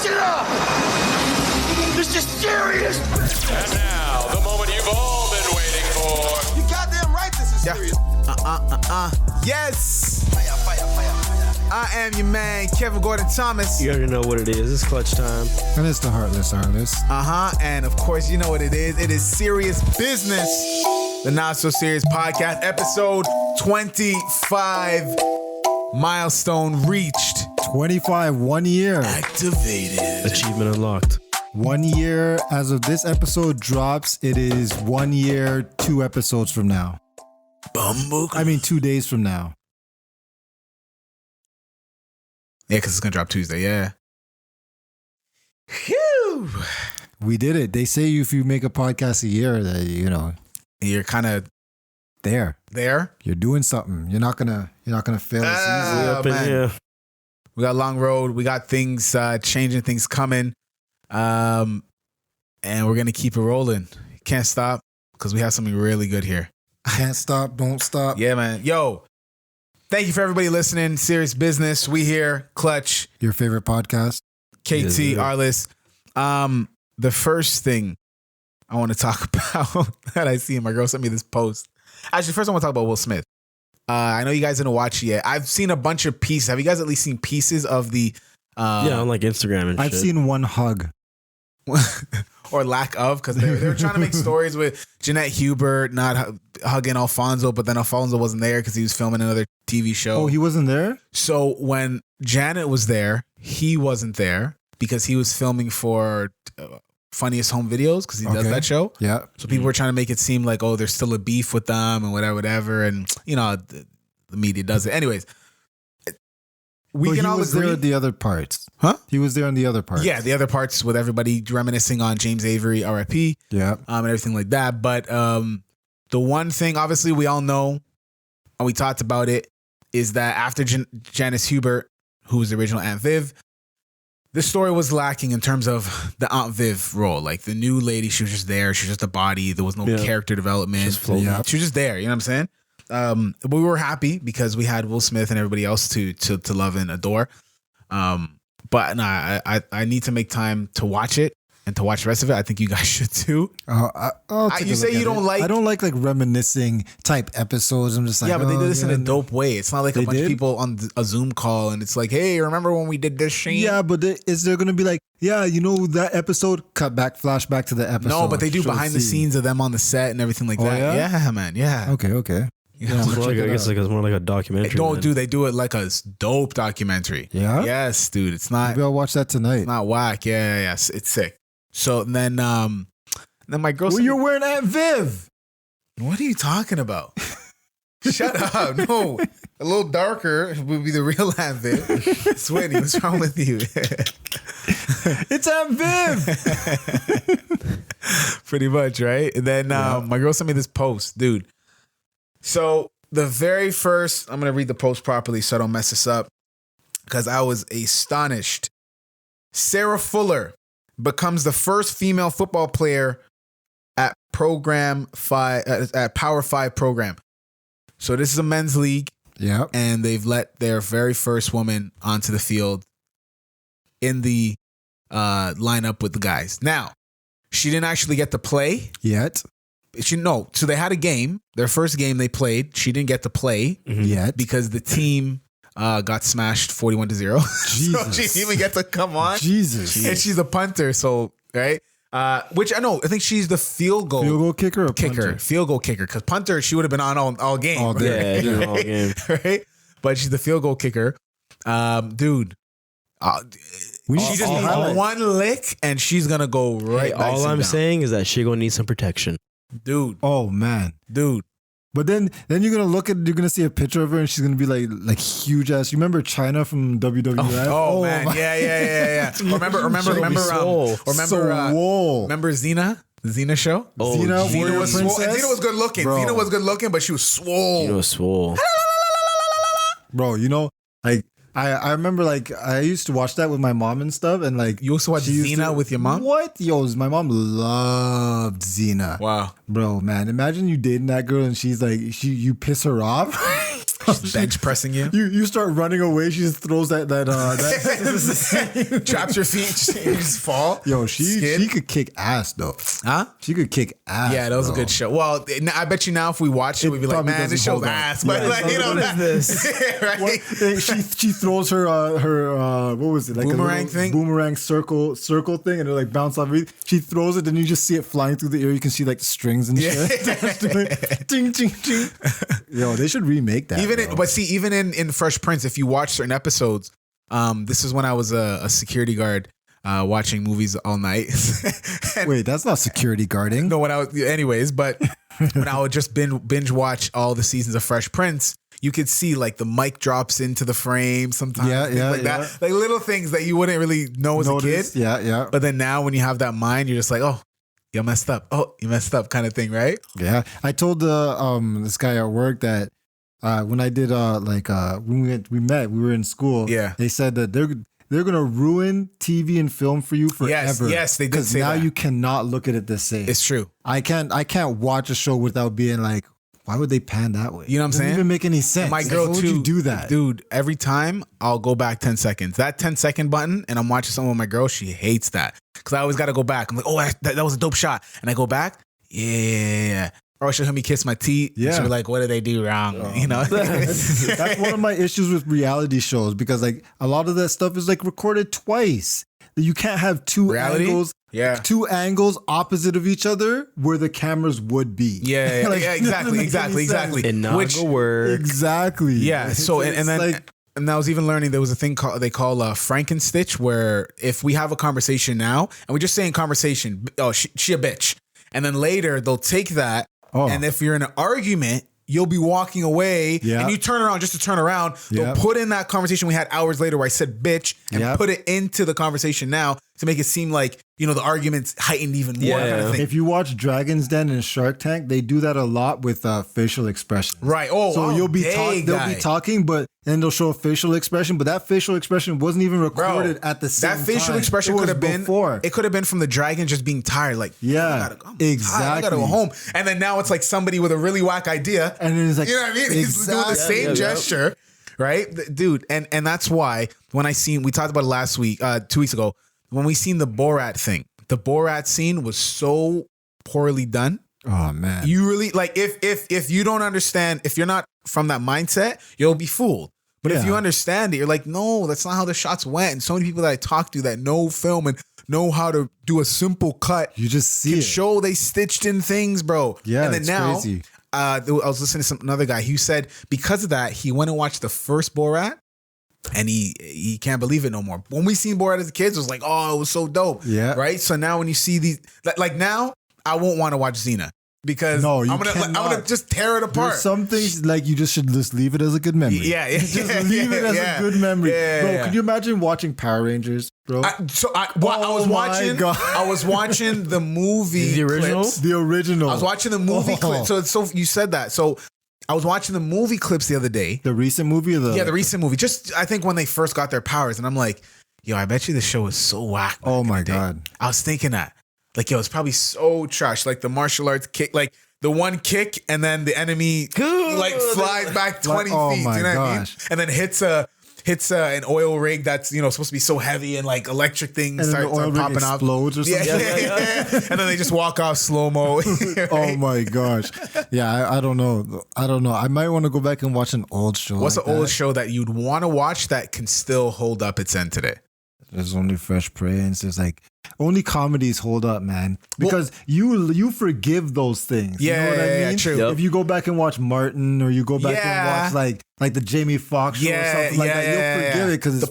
Listen up! This is serious! And now, the moment you've all been waiting for. You goddamn right this is serious. Yes! Fire. I am your man, Kevin Gordon Thomas. You already know what it is. It's clutch time. And it's the Heartless. And of course, you know what it is. It is Serious Business, the Not So Serious Podcast, episode 25. Milestone reached. 25, 1 year. Activated. Achievement unlocked. 1 year as of this episode drops. It is 1 year, 2 episodes from now. 2 days from now. Yeah, because it's going to drop Tuesday. Yeah. Phew. We did it. They say if you make a podcast a year, that You're kind of there. You're doing something. You're not gonna fail this easily. Oh, man. We got a long road. We got things changing, things coming. And we're going to keep it rolling. Can't stop because we have something really good here. Can't stop, don't stop. Yeah, man. Yo, thank you for everybody listening. Serious Business. We here. Clutch. Your favorite podcast? KT, Arliss. The first thing I want to talk about that I see, my girl sent me this post. Actually, first I want to talk about Will Smith. I know you guys didn't watch it yet. I've seen a bunch of pieces. Have you guys at least seen pieces of the... on like Instagram and I've shit. seen one hug. or lack of, because they were trying to make stories with Jeanette Hubert not hugging Alfonso, but then Alfonso wasn't there because he was filming another TV show. Oh, he wasn't there? So when Janet was there, he wasn't there because he was filming for Funniest Home Videos because he does that show. Yeah. So people were trying to make it seem like, oh, there's still a beef with them and whatever. And, the media does it. Anyways, we can all agree. He was there at the other parts. Huh? He was there in the other parts. Yeah, the other parts with everybody reminiscing on James Avery, RIP. Yeah. And everything like that. But the one thing, obviously, we all know, and we talked about it, is that after Janice Hubert, who was the original Aunt Viv, this story was lacking in terms of the Aunt Viv role. Like the new lady, she was just there. She was just a body. There was no character development. She was just there. You know what I'm saying? But we were happy because we had Will Smith and everybody else to love and adore. But no, I need to make time to watch it and to watch the rest of it. I think you guys should too. You say you don't like... I don't like reminiscing type episodes. I'm just like... Yeah, but they do this in a dope way. It's not like a bunch of people on a Zoom call and it's like, hey, remember when we did this, Shane? Yeah, but is there going to be like, that episode, cut back, flashback to the episode? No, but they do behind the scenes of them on the set and everything like that. Yeah, man. Yeah. Okay. Yeah, I guess it's more like a documentary. They do it like a dope documentary. Yeah? Yes, dude. It's not... Maybe I'll watch that tonight. It's not whack. Yeah. It's sick. So then my girl... Well, you're wearing Aunt Viv. What are you talking about? Shut up. No. A little darker would be the real Aunt Viv. Swinny, what's wrong with you? It's Aunt Viv. Pretty much, right? And then my girl sent me this post, dude. So the very first... I'm going to read the post properly so I don't mess this up because I was astonished. Sarah Fuller becomes the first female football player at Power 5 program. So this is a men's league. Yeah. And they've let their very first woman onto the field in the lineup with the guys. Now, she didn't actually get to play yet. So they had a game. Their first game they played. She didn't get to play yet because the team got smashed 41-0. Jesus. So she didn't even get to come on. Jesus. And she's a punter, so right. Which I think she's the field goal kicker or punter? Field goal kicker. Because punter, she would have been on all game. All day. Yeah, all game. Right? But she's the field goal kicker. Dude. She just needs one lick and she's going to go right back. All I'm saying is that she going to need some protection. Dude. Oh, man. Dude. But then you're gonna see a picture of her and she's gonna be like huge ass. You remember China from WWF? Oh man, yeah. Remember Xena? The Xena show? Oh, Xena was swole. Xena was good looking. Bro. Xena was good looking, but she was swole. Bro, I remember I used to watch that with my mom and stuff, and you also watch Xena with your mom? What? My mom loved Xena. Wow. Bro, man, imagine you dating that girl and she's like, you piss her off. She's bench pressing you. You start running away. She just throws that Traps your feet. You just fall. Yo, she could kick ass though. Huh? She could kick ass. Yeah, that was a good show. Well, I bet you now if we watch it, we'd be like, man, this show's ass. But like, you know, what is this? right? She throws her what was it, like Boomerang thing? Boomerang circle thing, and it like bounce off. She throws it, then you just see it flying through the air. You can see like the strings and shit. Ding, ding, ding. Yo, they should remake that. Even in Fresh Prince, if you watch certain episodes, this is when I was a security guard watching movies all night. Wait, that's not security guarding. No, when I would just binge watch all the seasons of Fresh Prince, you could see like the mic drops into the frame sometimes. That. Like little things that you wouldn't really know as a kid. Yeah. But then now when you have that mind, you're just like, oh, you messed up. Oh, you messed up kind of thing, right? Yeah. I told this guy at work that when I did when we were in school. Yeah. They said that they're gonna ruin TV and film for you forever. Yes, they did because say now that. you cannot look at it the same. It's true. I can't watch a show without being like, why would they pan that way? You know what I'm saying? Doesn't even make any sense. And my girl why too. would you do that, dude? Every time I'll go back 10 seconds. That 10-second button, and I'm watching someone with my girl. She hates that because I always got to go back. I'm like, oh, that was a dope shot, and I go back. Yeah. Or she'll help me kiss my teeth. Yeah. She'll be like, what did they do wrong? You know? That's one of my issues with reality shows because like a lot of that stuff is like recorded twice. You can't have two angles opposite of each other where the cameras would be. Yeah, Like, exactly. And not gonna work. Exactly. Yeah. So and then like, and I was even learning there was a thing they call Frankenstitch, where if we have a conversation now and we're just saying conversation, oh, she a bitch, and then later they'll take that, and if you're in an argument, you'll be walking away and you turn around just to turn around. They'll put in that conversation we had hours later where I said bitch and put it into the conversation now to make it seem like, you know, the argument's heightened even more. Kind of thing. If you watch Dragon's Den and Shark Tank, they do that a lot with facial expressions. Right. So they'll be talking, but then they'll show a facial expression, but that facial expression wasn't even recorded at the same time. That facial expression could have been before. It could have been from the dragon just being tired. Like, exactly. I gotta go home. And then now it's like somebody with a really whack idea. And then it's like, you know what I mean? He's doing the same gesture, right? Dude, and that's why when we talked about it last week, 2 weeks ago, when we seen the Borat thing, the Borat scene was so poorly done. Oh man. You really like if you don't understand, if you're not from that mindset, you'll be fooled. But if you understand it, you're like, no, that's not how the shots went. And so many people that I talk to that know film and know how to do a simple cut, you just see it. Show they stitched in things, bro. Yeah, and then it's now, crazy. I was listening to another guy who said because of that, he went and watched the first Borat. And he can't believe it no more. When we seen Borat as a kid, it was like, oh, it was so dope. Yeah. Right? So now when you see these, like now, I won't want to watch Xena. Because I'm gonna just tear it apart. There's some things like you just should just leave it as a good memory. Yeah. Just leave it as a good memory. Bro, could you imagine watching Power Rangers, bro? I was watching the movie. The original? Clips. The original. I was watching the movie clips. So you said that. So I was watching the movie clips the other day. The recent movie? The recent movie. Just, I think when they first got their powers. And I'm like, yo, I bet you the show is so whack. Oh my God. I was thinking that. Like, yo, it's probably so trash. Like the martial arts kick, like the one kick and then the enemy like flies back 20 feet. Oh you know my what I mean? gosh. And then hits an oil rig that's, you know, supposed to be so heavy and like electric things start popping up. Explodes or something. Yeah. And then they just walk off slow-mo. Right? Oh my gosh. Yeah, I don't know. I might want to go back and watch an old show. What's an old show that you'd want to watch that can still hold up its end today? There's only Fresh Prince. There's like only comedies hold up, man, because you forgive those things. Yeah, you know what I mean? yeah, true. If you go back and watch Martin, or you go back and watch like the Jamie Foxx show or something like that, you'll forgive it because the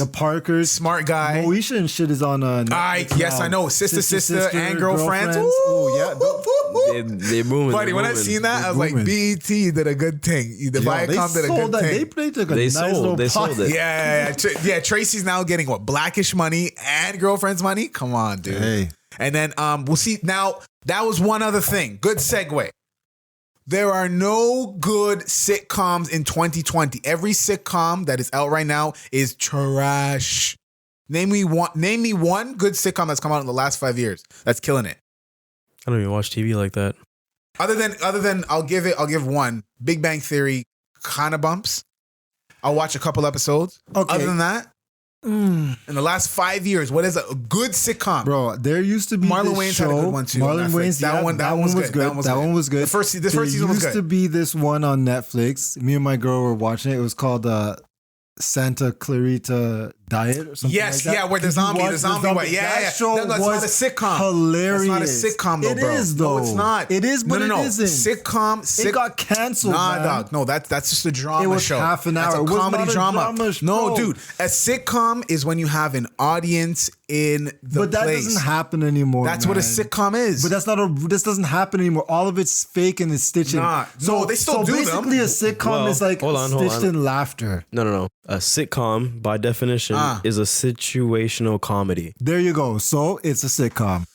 Parkers, Smart Guy, Moesha and shit is on. Yes, I know. Sister, and Girlfriends. Oh yeah, they booming. Buddy, when I seen that, I was like, BET did a good thing. The Viacom did a good thing. They took a nice little they sold it. Yeah. Tracy's now getting what, Blackish money and Girlfriend's money. Come on, dude. Hey. And then we'll see. Now that was one other thing. Good segue. There are no good sitcoms in 2020. Every sitcom that is out right now is trash. Name me one good sitcom that's come out in the last 5 years that's killing it. I don't even watch TV like that. Other than I'll give one. Big Bang Theory kind of bumps. I'll watch a couple episodes. Okay. Other than that, in the last 5 years, what is a good sitcom? Bro, there used to be Marlon this Wayans show. had a good one too. Marlon Wayans, that one was good. That one was good. The first season was There good. used to be this one on Netflix. Me and my girl were watching it. It was called Santa Clarita Diet or something Yes, like that. yeah, where the zombie one. Yeah. That show No, it's not a sitcom. Hilarious. That's not a sitcom though, bro. It is though. No, it's not. It is, but no. it isn't. Sitcom. It got canceled. Nah, man. dog. No, that's just a drama It was show. half an hour. That's a It was comedy not a drama. drama No, show. dude. A sitcom is when you have an audience in the But that place. doesn't happen anymore. That's what a man. sitcom is. But this doesn't happen anymore. All of it's fake and it's stitching. Nah, no, they still do them. basically a sitcom Well, is like hold on. stitched in laughter. No. A sitcom, by definition, is a situational comedy. There you go. So it's a sitcom.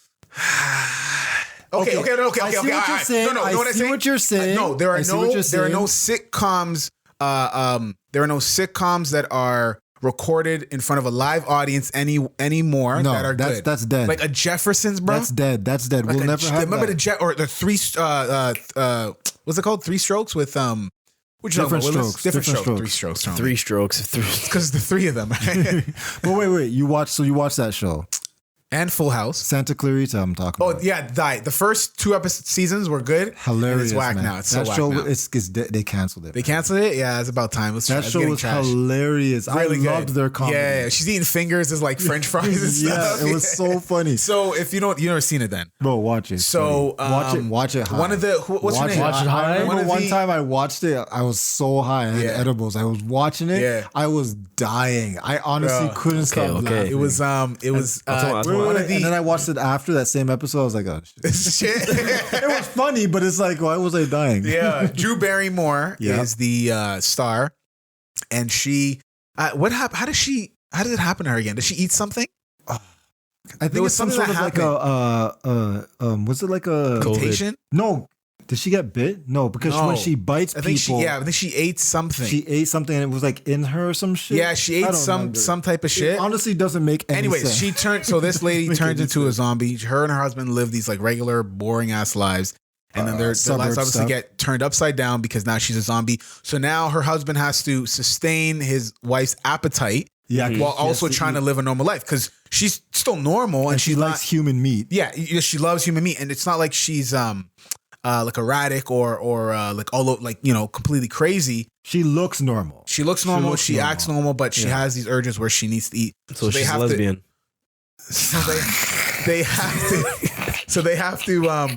Okay. I see what you're saying. No, you know what I'm saying? What you're saying. No, there are I see what you're there are no saying. sitcoms. There are no sitcoms that are recorded in front of a live audience anymore No, that are good. that's dead. Like a Jeffersons, bro. That's dead. That's dead. Like We'll never have remember that. the three what's it called? Three Strokes with which Different one? Strokes. Different Different strokes. Strokes. Three strokes. Because the three of them. But wait. You watched that show. And Full House. Santa Clarita, I'm talking Oh about. yeah, the first two seasons were good. Hilarious. And it's whack man. now. It's that so show, whack now. they canceled it. They canceled it. Yeah, it's about time. That show was hilarious. Really I loved good. their comedy. Yeah, she's eating fingers as like French fries and stuff. Yeah, it was so funny. So if you never seen it then. Bro, watch it. So watch it high. One of the what's her watch name? Watch it high? I remember One of one the- time I watched it. I was so high. I had Yeah. edibles. I was watching it. Yeah. I was dying. I honestly Bro. couldn't stop okay. laughing. It was I'll tell you. one of the and then I watched it after that same episode. I was like, oh, shit. shit. It was funny, but it's like, why was I dying? Yeah, Drew Barrymore Yeah. is the star, and she. What happened? How did it happen to her again? Did she eat something? I think There was it's some something sort that of like a was it like a Cool. Mutation? no? Did she get bit? No, because No. when she bites I think people, I think she ate something. she ate something and it was like in her or some shit. Yeah, she I ate don't some remember. type of shit. It honestly doesn't make any Anyways, sense. she turned. So this lady Make turns any into a sense. zombie. Her and her husband live these like regular, boring ass lives, and then their lives suburb obviously stuff. get turned upside down because now she's a zombie. So now her husband has to sustain his wife's appetite Yeah, while also trying to live a normal life because she's still normal and she she's likes not. human meat. Yeah, she loves human meat, and it's not like she's like erratic or like all like completely crazy. She looks normal. She looks normal. looks She acts normal, but she Yeah. has these urges where she needs to eat. So they she's have lesbian. So they have to. So they have to.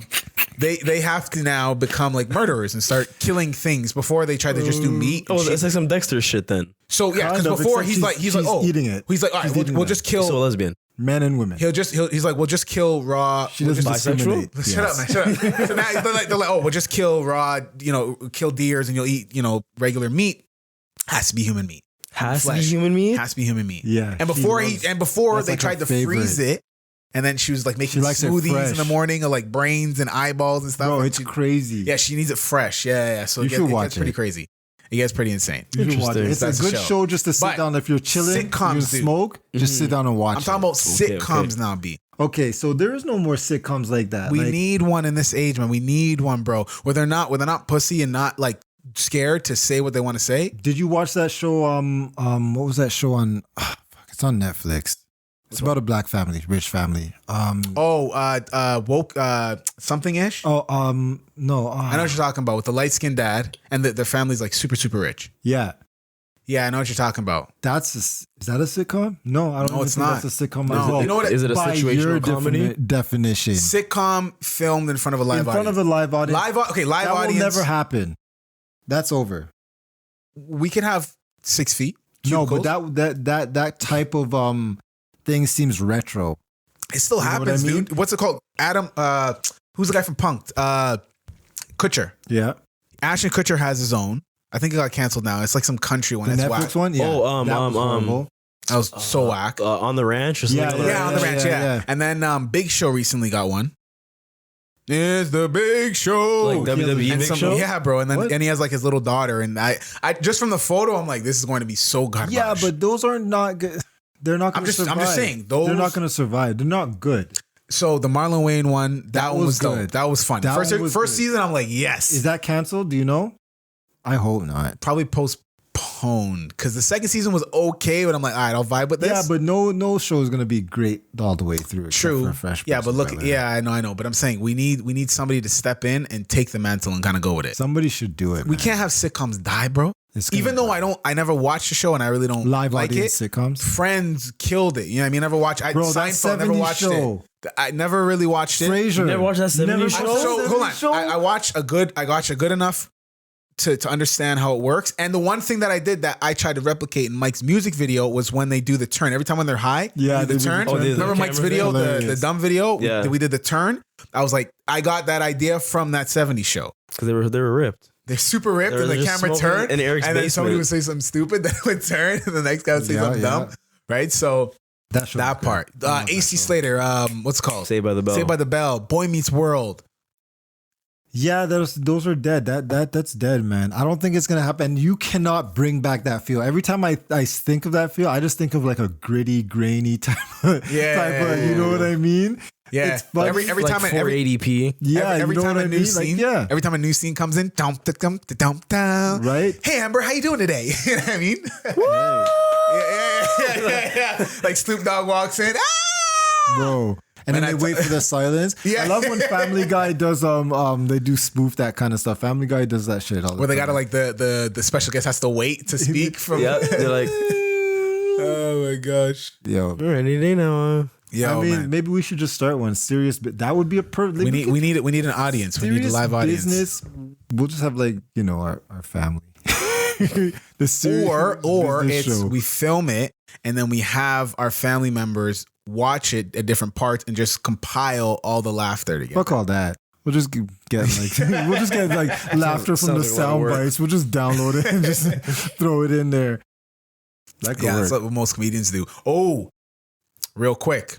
They have to now become like murderers and start killing things before they try to just do meat. and Oh, shit. that's like some Dexter shit then. So yeah, Kind because of, before except he's she's like eating it. He's like, all right, She's we'll eating we'll that. just kill. So lesbian. Men and women. He's like, we'll just kill raw. She we'll doesn't just, discriminate. Shut up, man. Shut up. So now they're like, oh, we'll just kill raw, kill deers and you'll eat, regular meat. Has to be human meat. Has to be Flesh. human meat? Has to be human meat. Yeah, And she before loves- that's they like tried her to freeze favorite. it. And then she was like making likes it smoothies in the fresh. morning of like brains and eyeballs and stuff. Bro, And it's she- crazy. Yeah, she needs it fresh. Yeah. So You it should gets, watch gets pretty it. crazy. It gets pretty insane. You should watch it. Interesting. It's That's a the good show. show just to sit But down if you're chilling, sitcoms, you dude. smoke, just sit down and watch I'm talking about Okay, sitcoms okay. now, B. Okay, so there is no more sitcoms like that. We Like, need one in this age, man. We need one, bro. Where they're not pussy and not like scared to say what they want to say. Did you watch that show? What was that show on? It's on Netflix. It's about a black family, rich family. Woke something ish. No. I know what you're talking about with the light skinned dad and their family's like super super rich. Yeah, Yeah, I know what you're talking about. is that a sitcom? No, I don't. No, even it's think not. That's a sitcom No. as well. You know what? Is it a By your situational comedy? definition? Sitcom filmed in front of a live In front audience. of a live audience. Live that audience. will never happen. That's over. We could have 6 feet. No, cubicles. but that type of thing seems retro. It still You know what happens, I mean? dude. What's it called? Adam, who's the guy from Punk'd? Kutcher. Yeah, Ashton Kutcher has his own. I think it got canceled now. It's like some country one. the It's Netflix whack. one. Yeah, Oh, that was horrible. That was so whack. On the ranch or something Yeah, like that? Yeah, on the ranch, yeah. And then Big Show recently got one. It's the Big Show. Like WWE And Big Show? Yeah, bro. And then What? and he has like his little daughter. And I just from the photo, I'm like, this is going to be so garbage. Yeah, but those are not good. They're not going to survive. I'm just saying, they're those- not going to survive. They're not good. So the Marlon Wayne one, that one was was dope. good. That was fun. That First one was first good. season, I'm like, yes. Is that canceled? Do you know? I hope not. Probably postponed because the second season was okay, but I'm like, all right, I'll vibe with this. Yeah, but no show is gonna be great all the way through. True. For a fresh yeah, but person, look, yeah, I know. But I'm saying we need somebody to step in and take the mantle and kind of go with it. somebody should do it. We can't have sitcoms die, bro. Even though I never watched the show and I really don't live like audience it. sitcoms. Friends killed it. You know what I mean? I never watched. Bro, Seinfeld, never watched show. it. I never really watched it. Frasier. You never watched that 70s show? So hold on. I watched a good enough to understand how it works. And the one thing that I did that I tried to replicate in Mike's music video was when they do the turn. Every time when they're high, Yeah, they do the turn. Oh, Remember Mike's video, the dumb video? Yeah. We did the turn. I was like, I got that idea from that 70s show. Because they were ripped. They're super ripped, They're and the just camera smoking turned, in Eric's and then somebody basement. would say something stupid, then it would turn, and the next guy would say something dumb, right? So that part. AC Slater, what's it called? Saved by the Bell. Saved by the Bell. Boy Meets World. Yeah, those are dead. That's dead, man. I don't think it's gonna happen. You cannot bring back that feel. Every time I think of that feel, I just think of like a gritty, grainy type of, you know what I mean? Yeah, It's funny. every like time 480p. Yeah, every you know time what a I new mean? scene, Like, every time a new scene comes in, dump, right? Hey Amber, how you doing today? You know what I mean? yeah. Like Snoop Dogg walks in, Bro. And then they wait for the silence. Yeah. I love when Family Guy does they do spoof that kind of stuff. Family Guy does that shit all the where they time. gotta like the special guest has to wait to speak from. Yeah, they're like, Oh my gosh. Yo. any day now. Yo, I mean, man. maybe we should just start one serious, but that would be a perfect. We need an audience. We need a live audience. Business. We'll just have like our family. The serious Or business it's show. we film it and then we have our family members watch it at different parts and just compile all the laughter together. Fuck all that. We'll just get like laughter from the Sounds like a lot of sound work. bites. We'll just download it and just throw it in there. That could Yeah, work. that's what most comedians do. Oh, real quick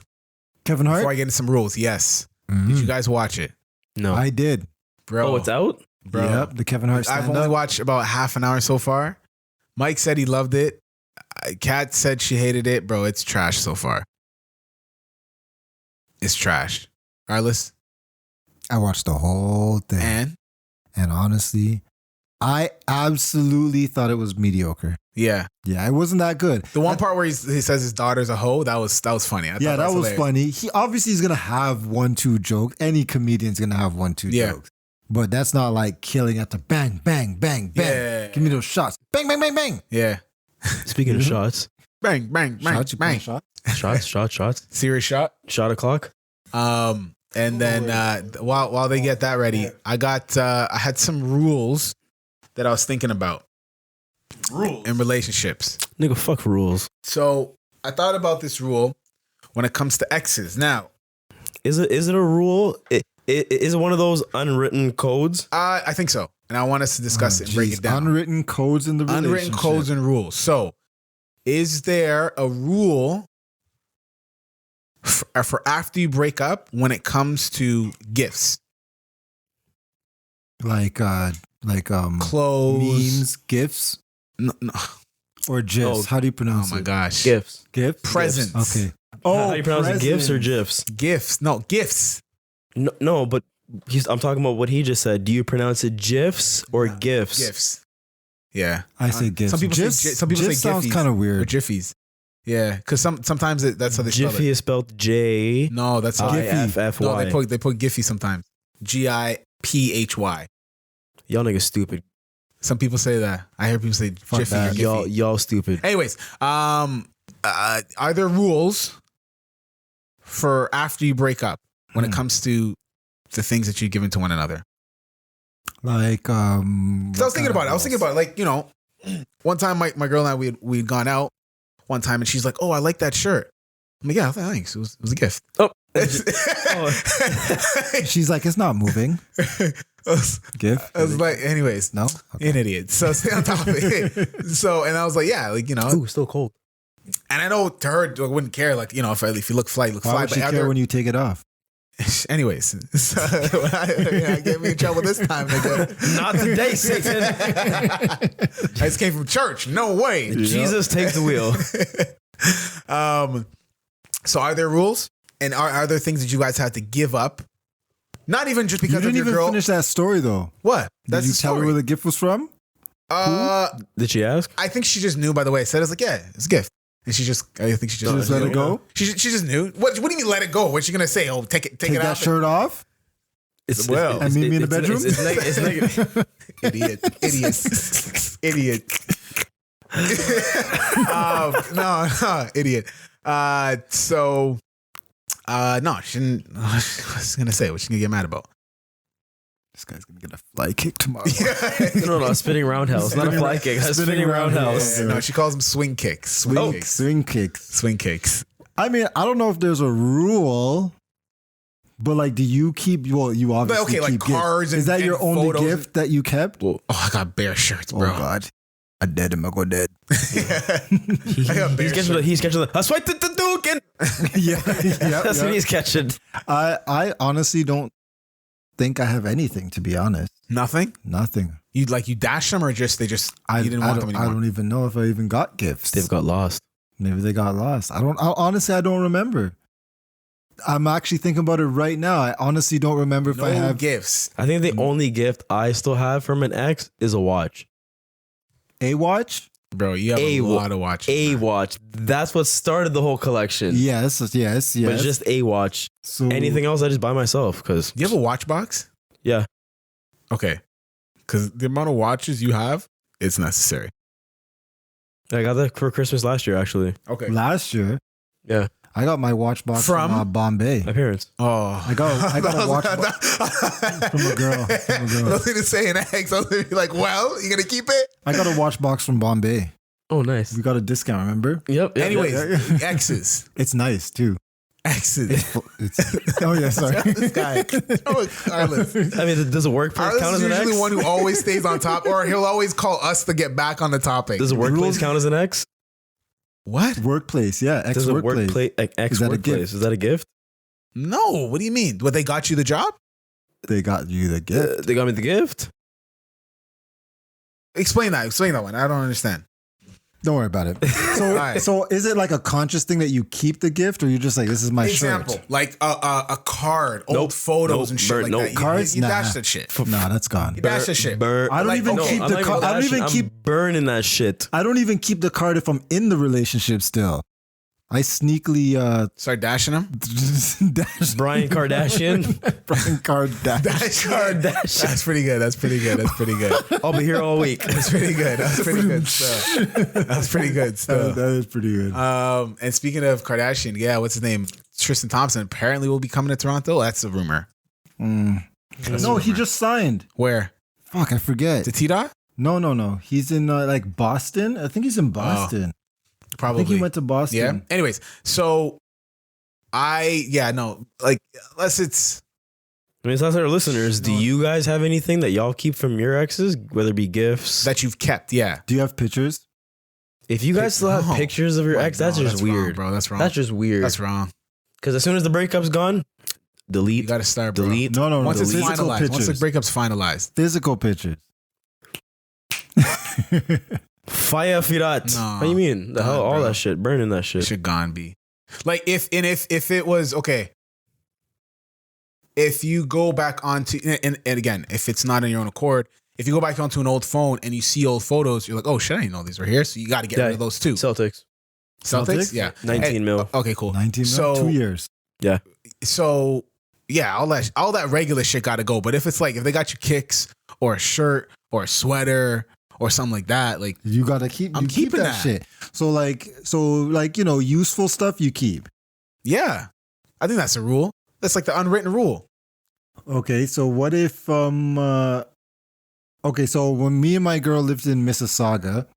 Kevin Hart. before I get into some rules. Yes, did you guys watch it, No. I did. bro? Oh, it's out? bro. Yep, the Kevin Hart I've stand only up. watched about half an hour so far. Mike said he loved it. Kat said she hated it, bro. It's trash so far. It's trash. Arliss, I watched the whole thing, and honestly, I absolutely thought it was mediocre. yeah, Yeah, it wasn't that good. the one part where he says his daughter's a hoe, that was funny. I Yeah, thought that was hilarious. funny. He obviously is gonna have 1-2 jokes. Any comedian's gonna have 1-2 Yeah. jokes. But that's not like killing at the bang, bang, bang, bang. Yeah. Give me those shots. Bang, bang, bang, bang. Yeah, Speaking of shots. bang, bang, bang, Shots, you pulling bang. shots? Shots. Serious shot. Shot o'clock. And then while they get that ready, I had some rules that I was thinking about. Rules in relationships. Nigga, fuck rules. So I thought about this rule when it comes to exes. Now, Is it a rule? Is it one of those unwritten codes? I think so, and I want us to discuss it and break Jeez, it down. Unwritten codes in the relationship. Unwritten codes and rules. So, is there a rule for after you break up when it comes to gifts? Like Clothes, memes, gifts, no, or gifs. Oh, How do you pronounce oh my it? gosh, Gifts. Gifts? presents. Okay. How do you pronounce it? Gifts or presents. gifs? Gifts. No, gifts. No, but I'm talking about what he just said. Do you pronounce it gifs or gifts? Gifts. Yeah, I say gifts. Some people Gifs- say some people gifs say sounds giffies kind of or weird. jiffies. Yeah, because sometimes that's how they spell Jiffy it. is spelled J. No, that's how I-F-F-Y. No, they put Giphy sometimes. Giphy. Y'all niggas stupid. Some people say that. I hear people say Fuck Jiffy or that. Giphy. Y'all stupid. Anyways, are there rules for after you break up when it comes to the things that you've given to one another? Like 'Cause I was thinking about it. Like, one time my girl and I we'd gone out one time and she's like, "Oh, I like that shirt." I'm like, "Yeah, thanks. It was a gift." Oh. She's like, it's not moving. Gift. I was like, anyways, No. Okay. an idiot. So stay on top of it. So, and I was like, yeah, Ooh, still cold. and I know to her, I wouldn't care. Like, if you look fly, look Why fly. would But she care after, when you take it off? anyways, so, I get me in trouble this time. Nigga. Not today, Satan. I just came from church. No way. Jesus, take the wheel. So are there rules? And are there things that you guys have to give up? Not even just You because of didn't your even girl. finish that story though. What? Did you the tell her story. where the gift was from? Did she ask? I think she just knew by the way I said it. It's like, yeah, it's a gift. And I think she just let it go. She just knew. What do you mean let it go? What's she gonna say? Oh, take it that off. shirt off. And meet me in the bedroom. It's negative. Idiot. No, idiot. No, she didn't. What's she gonna say? What's she gonna get mad about? This guy's gonna get a fly kick tomorrow. No, a spinning roundhouse, not a fly kick. A spinning roundhouse. Yeah, no, she calls them swing kicks. Swing kicks. I mean, I don't know if there's a rule, but like, do you keep? Well, you obviously like keep cards. Is that your only photos gift that you kept? Oh, I got bear shirts, bro. Oh God, I dead him. I go dead. He's catching the. That's what the Duke. That's what he's catching. I honestly don't think I have anything, to be honest. Nothing. You dash them or you didn't want them anymore? I don't even know if I even got gifts. They've got lost. Maybe they got lost. Honestly, I don't remember. I'm actually thinking about it right now. I honestly don't remember if I have gifts. I think the only gift I still have from an ex is a watch. A watch? Bro, you have a lot of watches. A watch. That's what started the whole collection. Yes. But it's just a watch. So anything else I just buy myself. Cause do you have a watch box? Yeah. Okay. Because the amount of watches you have, it's necessary. I got that for Christmas last year, actually. Okay. Last year? Yeah. I got my watch box from Bombay. My parents. Oh, I got a watch box from a girl. I was going to say an ex. I was going to be like, well, you going to keep it? I got a watch box from Bombay. Oh, nice. We got a discount, remember? Yep. Anyways, exes. It's nice, too. Exes. Oh, yeah, sorry. This guy. Oh, Carlos. I mean, does a workplace count as an ex? He's usually the one who always stays on top, or he'll always call us to get back on the topic. Does a workplace count as an ex? What? Workplace, yeah. Ex-workplace. Is that a gift? No. What do you mean? What, they got you the job? They got you the gift. They got me the gift? Explain that one. I don't understand. Don't worry about it. So is it like a conscious thing that you keep the gift, or you just like, this is my example, shirt? like a card, old photos and shit like that. Cards? You dash that shit. Nah, that's gone. You dash that shit. I don't even keep the card. I'm burning that shit. I don't even keep the card if I'm in the relationship still. I sneakily start dashing them. Brian Kardashian. Brian Kardashian. That's pretty good. I'll be here all week. That's pretty good stuff. That is pretty good. And speaking of Kardashian, yeah, what's his name? Tristan Thompson apparently will be coming to Toronto. That's a rumor. No, he just signed. Where? Fuck, I forget. To T-Dot? No. He's in like Boston. I think he's in Boston. Probably. I think he went to Boston. Yeah. Anyways, so unless it's. I mean, it's not our listeners. Do you guys have anything that y'all keep from your exes, whether it be gifts that you've kept? Yeah. Do you have pictures? If you guys still have pictures of your ex, that's just weird, wrong, bro. That's wrong. That's just weird. That's wrong. Because as soon as the breakup's gone, delete. You got to start. Bro. Delete. No. Once it's physical finalized. pictures. Once the breakup's finalized. Physical pictures. Fire Firat. No. What do you mean? The hell, all that shit, burning that shit. Should gone be. Like if it was okay. If you go back onto and again, if it's not on your own accord, if you go back onto an old phone and you see old photos, you're like, oh shit, I didn't know these were here. So you got to get rid of those too. Celtics? Yeah. 19 mil. Okay, cool. 19 mil. So 2 years. Yeah. So yeah, all that regular shit got to go. But if it's like if they got you kicks or a shirt or a sweater or something like that, like you gotta keep. I'm keeping that shit. So like useful stuff you keep. Yeah, I think that's a rule. That's like the unwritten rule. Okay, so what if so when me and my girl lived in Mississauga,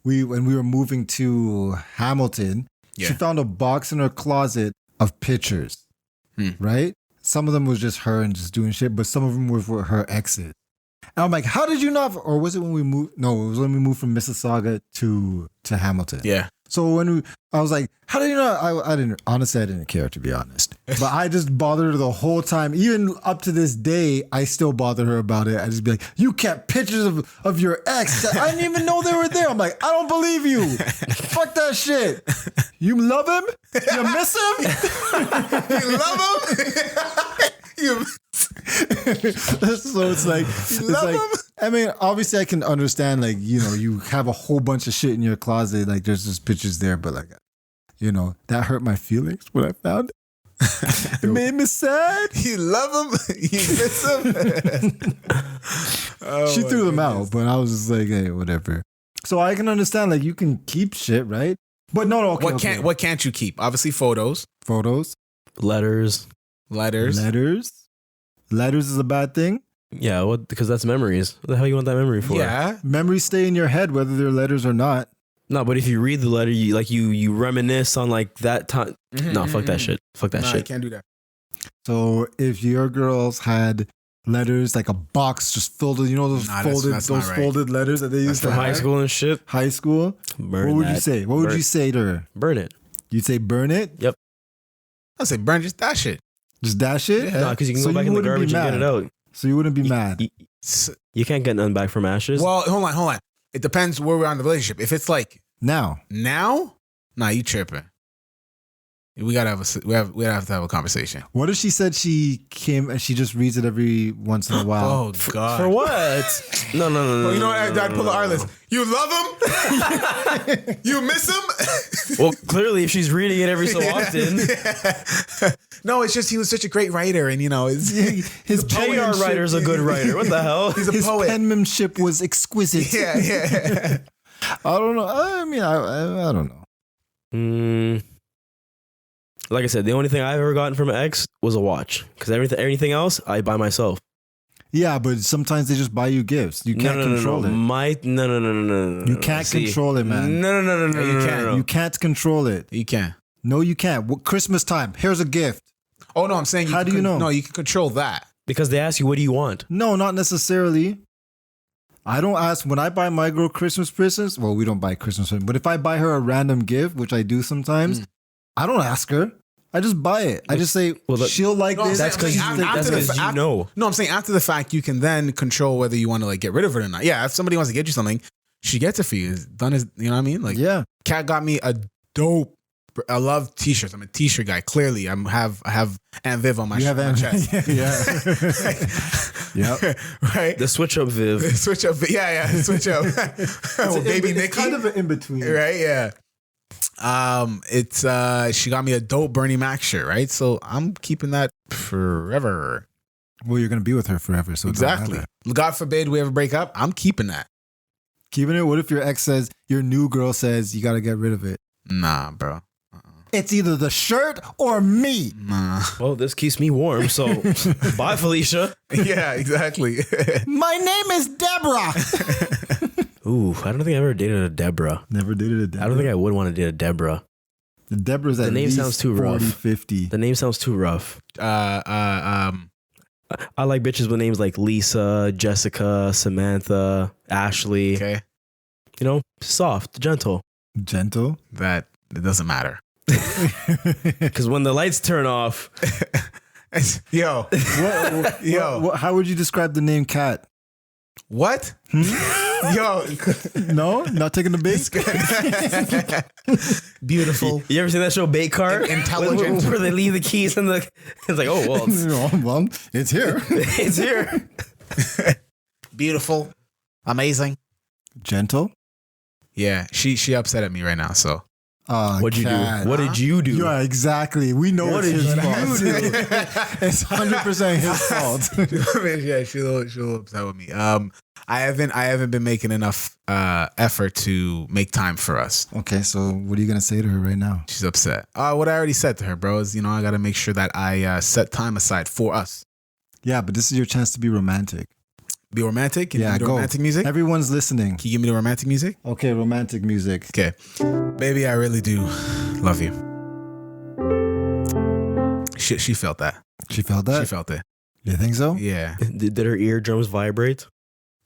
when we were moving to Hamilton, she found a box in her closet of pictures. Right? Some of them was just her and just doing shit, but some of them were for her exes. And I'm like, how did you not? Or was it when we moved? No, it was when we moved from Mississauga to Hamilton. Yeah. So I was like, how did you not? I didn't care, to be honest. But I just bothered her the whole time. Even up to this day, I still bother her about it. I just be like, you kept pictures of your ex. I didn't even know they were there. I'm like, I don't believe you. Fuck that shit. You love him? You miss him? You love him? So it's like, I mean, obviously, I can understand, like, you know, you have a whole bunch of shit in your closet. Like, there's just pictures there, but, like, you know, that hurt my feelings when I found it. It made me sad. You love him. You miss him. She threw them out, but I was just like, hey, whatever. So I can understand, like, you can keep shit, right? But no, okay. What can't you keep? Obviously, photos. Letters. Letters is a bad thing. Yeah, because that's memories. What the hell you want that memory for? Yeah, memories stay in your head whether they're letters or not. No, but if you read the letter, you reminisce on like that time. No, fuck that shit. Fuck that shit. I can't do that. So if your girls had letters, like a box just filled with, you know, those folded letters that they used for high school and shit. High school. Burn what would that. you say? What would you say to her? Burn it. You'd say burn it? Yep. I'd say burn just that shit. Just dash it? Yeah. No, because you can go back in the garbage and get it out. So you wouldn't be mad. You can't get none back from ashes. Well, hold on. It depends where we're on the relationship. If it's like now, nah, you tripping. We have to have a conversation. What if she said she came and she just reads it every once in a while? Oh God! For what? No. Well, you know what? I'd pull the R list. You love him? You miss him? Well, clearly, if she's reading it every so often. Yeah. No, it's just he was such a great writer, and you know, his JR writer's a good writer. What the hell? He's a his poet. penmanship was exquisite. Yeah. I don't know. I mean, I don't know. Like I said, the only thing I've ever gotten from an ex was a watch. Because everything else, I buy myself. Yeah, but sometimes they just buy you gifts. You can't control it. No. You can't control it, man. No. You can't control it. You can. No, you can't. Christmas time. Here's a gift. Oh no, I'm saying. How do you know? No, you can control that. Because they ask you, what do you want? No, not necessarily. I don't ask when I buy my girl Christmas presents. Well, we don't buy Christmas presents, but if I buy her a random gift, which I do sometimes, I don't ask her. I just buy it. I just say, she'll like this. That's because you know. No, I'm saying after the fact, you can then control whether you want to like get rid of it or not. Yeah, if somebody wants to get you something, she gets it for you. It's done as, you know what I mean? Like, yeah. Kat got me a dope. I love t-shirts. I'm a t-shirt guy. Clearly, I have Aunt Viv on my chest. Yeah. Right. The switch up Viv. Switch up. Yeah. Switch up. Baby Nikki. It's kind of an in between, right? Yeah. It's she got me a dope Bernie Mac shirt, right? So I'm keeping that forever. Well, you're gonna be with her forever, so exactly. God forbid we ever break up. I'm keeping that. Keeping it. What if your ex says, your new girl says you gotta get rid of it? Nah, bro. It's either the shirt or me. Nah. Well, this keeps me warm, so bye, Felicia. Yeah, exactly. My name is Deborah. Ooh, I don't think I ever dated a Deborah. Never dated a Deborah. I don't think I would want to date a Deborah. The Deborah's at least sounds too 40, rough. 50. The name sounds too rough. I like bitches with names like Lisa, Jessica, Samantha, Ashley. Okay. You know, soft, gentle. Gentle? That it doesn't matter. Because when the lights turn off. Yo. How would you describe the name Kat? What? Yo. No? Not taking the bait? Beautiful. You ever seen that show Bait Cart? Intelligent. Where they leave the keys in the... It's like, oh, well, it's here. It's here. Beautiful. Amazing. Gentle? Yeah. She upset at me right now, so. What'd you do? What did you do? Yeah, exactly. We know what his fault. It's 100% his fault. Yeah, she'll upset with me. I haven't been making enough effort to make time for us. Okay, so what are you gonna say to her right now? She's upset. What I already said to her, bro, is I gotta make sure that I set time aside for us. Yeah, but this is your chance to be romantic. Be romantic? Can you give me the go. romantic music? Everyone's listening. Can you give me the romantic music? Okay, romantic music. Okay. Baby, I really do love you. She felt that. She felt that? She felt it. You think so? Yeah. Did her eardrums vibrate?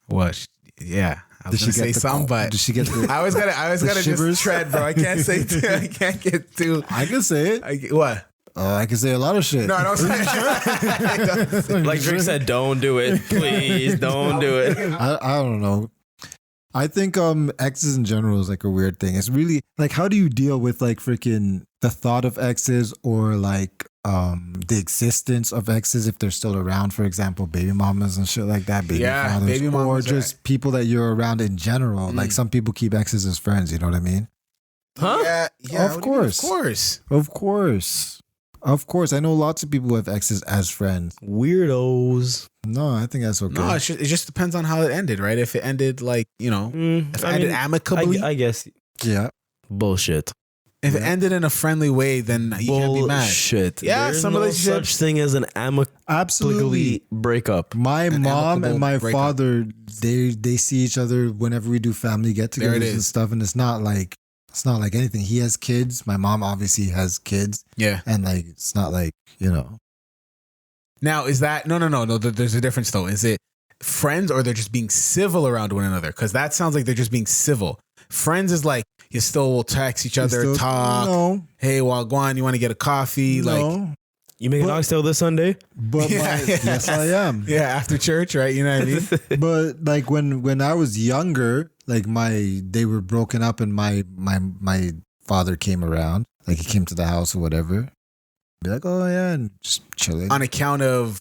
What? Yeah. I was gonna say something, but did she get the I always gotta just tread, bro. I can't say I can't get too. I can say it. What? I can say a lot of shit. No, don't say it. Like Drake said, don't do it. Please don't do it. I don't know. I think exes in general is like a weird thing. It's really like, how do you deal with like freaking the thought of exes or like the existence of exes if they're still around, for example, baby mamas and shit like that, baby fathers, baby mamas, or just people that you're around in general. Like some people keep exes as friends, you know what I mean? Huh? Yeah, of course. Of course. I know lots of people who have exes as friends. Weirdos. No, I think that's okay. No, it just depends on how it ended, right? If it ended if it ended amicably, I guess. Yeah. Bullshit. if it ended in a friendly way, then you can't be mad. Bullshit. Yeah, There's some no relationships. such thing as an Absolutely. breakup. My mom and my breakup. father, they see each other whenever we do family get-togethers and is. stuff, and it's not like anything. He has kids. My mom obviously has kids, Yeah. and like it's not like Now, is that no? There's a difference though. Is it friends or they're just being civil around one another? Because that sounds like they're just being civil. Friends is like you still will text each other, still- talk. No, Hey, Wagwan, you want to get a coffee? Like, no. You making But- oxtail this Sunday? But yes, I am. yeah, after church, right? You know what I mean? But like when I was younger, like they were broken up, and my father came around, like he came to the house or whatever. Be like, oh yeah, and just chilling. On account of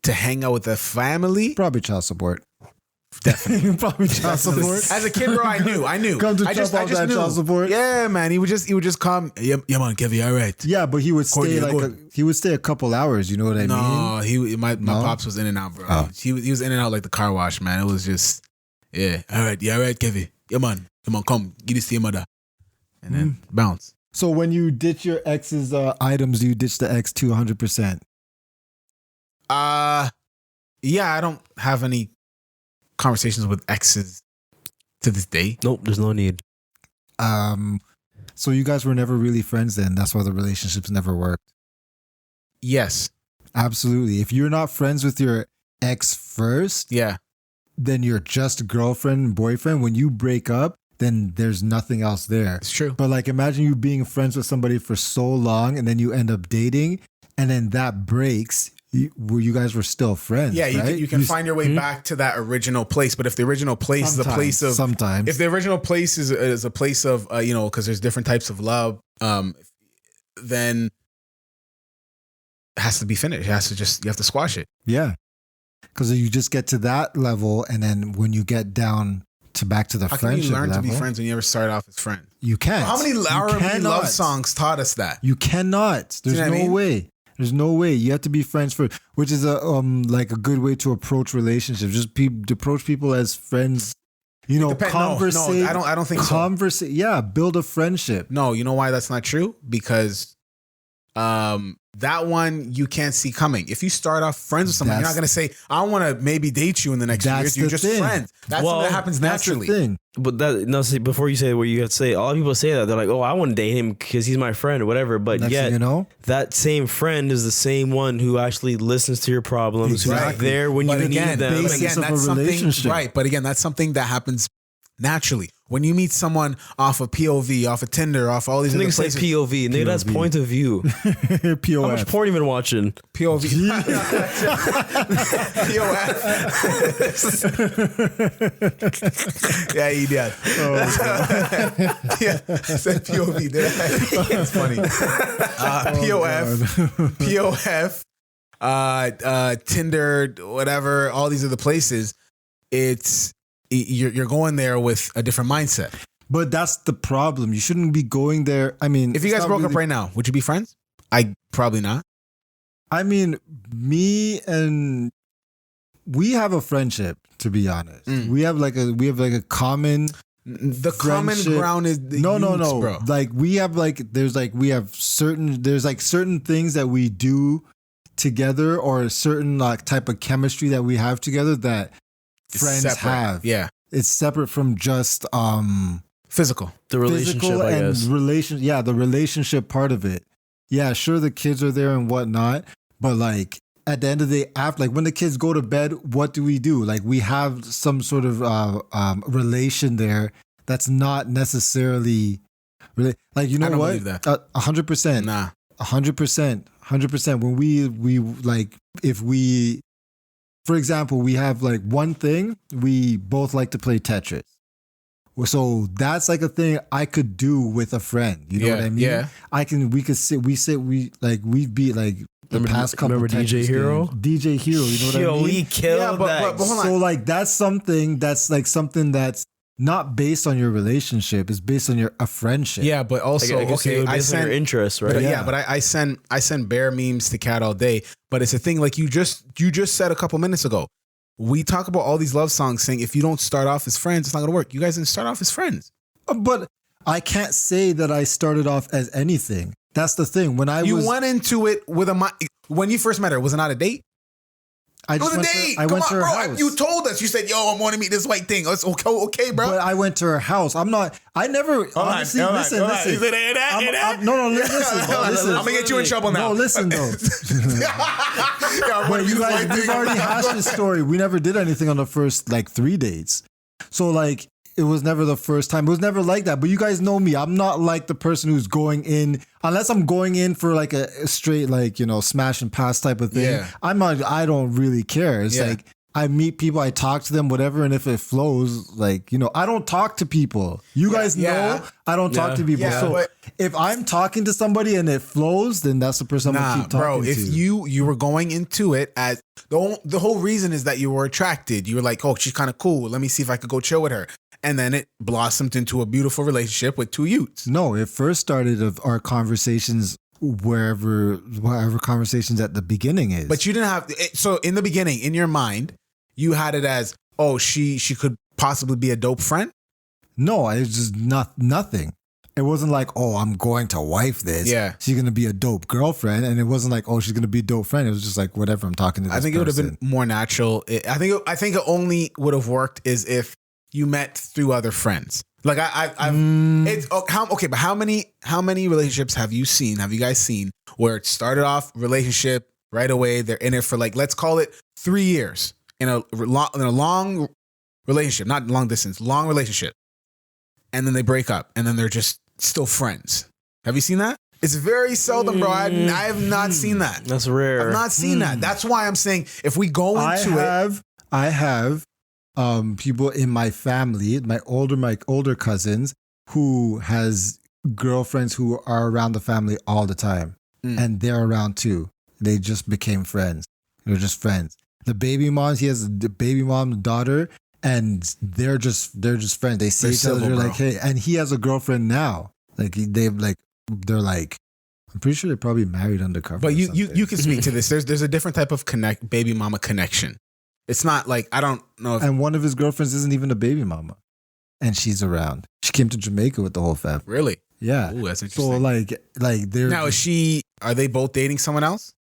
to hang out with the family. Probably child support. Definitely. Probably child support. As a kid, bro, I knew. Come to I just chop off that knew. child support. Yeah, man. He would just come. Yeah, man, Kevin, all right. Yeah, but he would stay Courtney, a couple hours. You know what I mean? No, my pops was in and out, bro. Oh. He was in and out like the car wash, man. It was just all right, Kevin. Yeah, man, come, give this to your mother, and then bounce. So when you ditch your ex's items, do you ditch the ex 200%? Yeah, I don't have any conversations with exes to this day. Nope, there's no need. So you guys were never really friends then. That's why the relationships never worked. Yes. Absolutely. If you're not friends with your ex first, Yeah. then you're just girlfriend and boyfriend. When you break up, then there's nothing else there. It's true. But like imagine you being friends with somebody for so long and then you end up dating and then that breaks where you guys were still friends. Yeah, right? you can find your way back to that original place. But if the original place is a place of sometimes if the original place is a place of because there's different types of love, then it has to be finished. You have to squash it. yeah, because you just get to that level, and then when you get down to back to the How can friendship you learn level, to be friends when you ever started off as friends? You can't. How many You R&B cannot. love songs taught us that? You cannot. There's know what I no mean? way. There's no way. You have to be friends first, which is a like a good way to approach relationships. Just approach people as friends. Conversate. No, I don't think so. Yeah, build a friendship. No, you know why that's not true? Because that one you can't see coming. If you start off friends with someone, you're not going to say, I want to maybe date you in the next few years. You're just friends. That's something that happens naturally. That's the thing. But see, before you say what you have to say, a lot of people say that. They're like, oh, I want to date him because he's my friend or whatever. But Next yet, thing you know, that same friend is the same one who actually listens to your problems, who's Exactly. there when you need them. basis of a that's something, relationship. right? But again, that's something that happens naturally. When you meet someone off of POV, off of Tinder, off all these other Niggas say places. POV, nigga, that's point of view. POF. How much porn you been watching? POV. POF. Yeah, he did. Yeah, I said POV. That's funny. POF, Tinder, whatever. All these other places. You're going there with a different mindset. But that's the problem. You shouldn't be going there. I mean, If you guys broke up right now, would you be friends? I probably not. I mean, me and we have a friendship. To be honest, we have like a common. The common friendship. ground is the No, bro. Like we have certain things that we do together, or a certain like type of chemistry that we have together that friends Separate. have. Yeah, It's separate from just physical. The relationship, physical I and guess. the relationship part of it. Yeah, sure, the kids are there and whatnot, but like at the end of the day, after like when the kids go to bed, what do? Like we have some sort of relation there that's not necessarily like I don't what? believe that. 100%. Nah. 100%. When we like if we, for example, we have like one thing, we both like to play Tetris. So that's like a thing I could do with a friend. You know what I mean? Yeah. We've beat like the past couple. Remember DJ Hero? DJ Hero, you know what I mean? He killed that. But hold on. So like that's something that's not based on your relationship. It's based on a friendship. Yeah, but also I send your interests, right? But I send bear memes to Cat all day. But it's a thing like you just said a couple minutes ago. We talk about all these love songs saying if you don't start off as friends, it's not gonna work. You guys didn't start off as friends. But I can't say that I started off as anything. That's the thing. When you went into it with when you first met her, was it not a date? I went to her house. You told us. You said, "Yo, I want to meet this white thing." It's okay, bro. But I went to her house. I never. Honestly, listen. Listen. No, listen. I'm gonna get you in trouble now. No, listen though. But you guys, we've already hashed this story. We never did anything on the first like 3 dates. So like, it was never the first time. It was never like that. But you guys know me. I'm not like the person who's going in, unless I'm going in for like a straight, like, smash and pass type of thing. Yeah. I don't really care. It's like, I meet people, I talk to them, whatever. And if it flows, like, I don't talk to people. You guys know I don't talk to people. Yeah, so if I'm talking to somebody and it flows, then that's the person I'm going to keep talking to. If you were going into it as the whole reason is that you were attracted. You were like, oh, she's kind of cool. Let me see if I could go chill with her. And then it blossomed into a beautiful relationship with 2 youths. No, it first started of our conversations whatever conversations at the beginning is. But you didn't have, so in the beginning, in your mind, you had it as, oh, she could possibly be a dope friend? No, it was just nothing. It wasn't like, oh, I'm going to wife this. Yeah. She's going to be a dope girlfriend. And it wasn't like, oh, she's going to be a dope friend. It was just like, whatever, I'm talking to this I think person. it would have been more natural. I think it only would have worked is if you met through other friends. Like but how many relationships have you guys seen where it started off relationship right away? They're in it for like, let's call it 3 years in a long relationship, not long distance, long relationship. And then they break up and then they're just still friends. Have you seen that? It's very seldom, bro. I have not seen that. That's rare. I've not seen that. That's why I'm saying if we go into I have people in my family, my older cousins, who has girlfriends who are around the family all the time, and they're around too. They just became friends. They're just friends. The baby moms, he has the baby mom, daughter, and they're just friends. They see each other like, hey, and he has a girlfriend now. Like they're like, I'm pretty sure they're probably married undercover. But you can speak to this. There's a different type of baby mama connection. It's not like, I don't know if... And one of his girlfriends isn't even a baby mama. And she's around. She came to Jamaica with the whole family. Really? Yeah. Ooh, that's interesting. So like they're... Now, are they both dating someone else?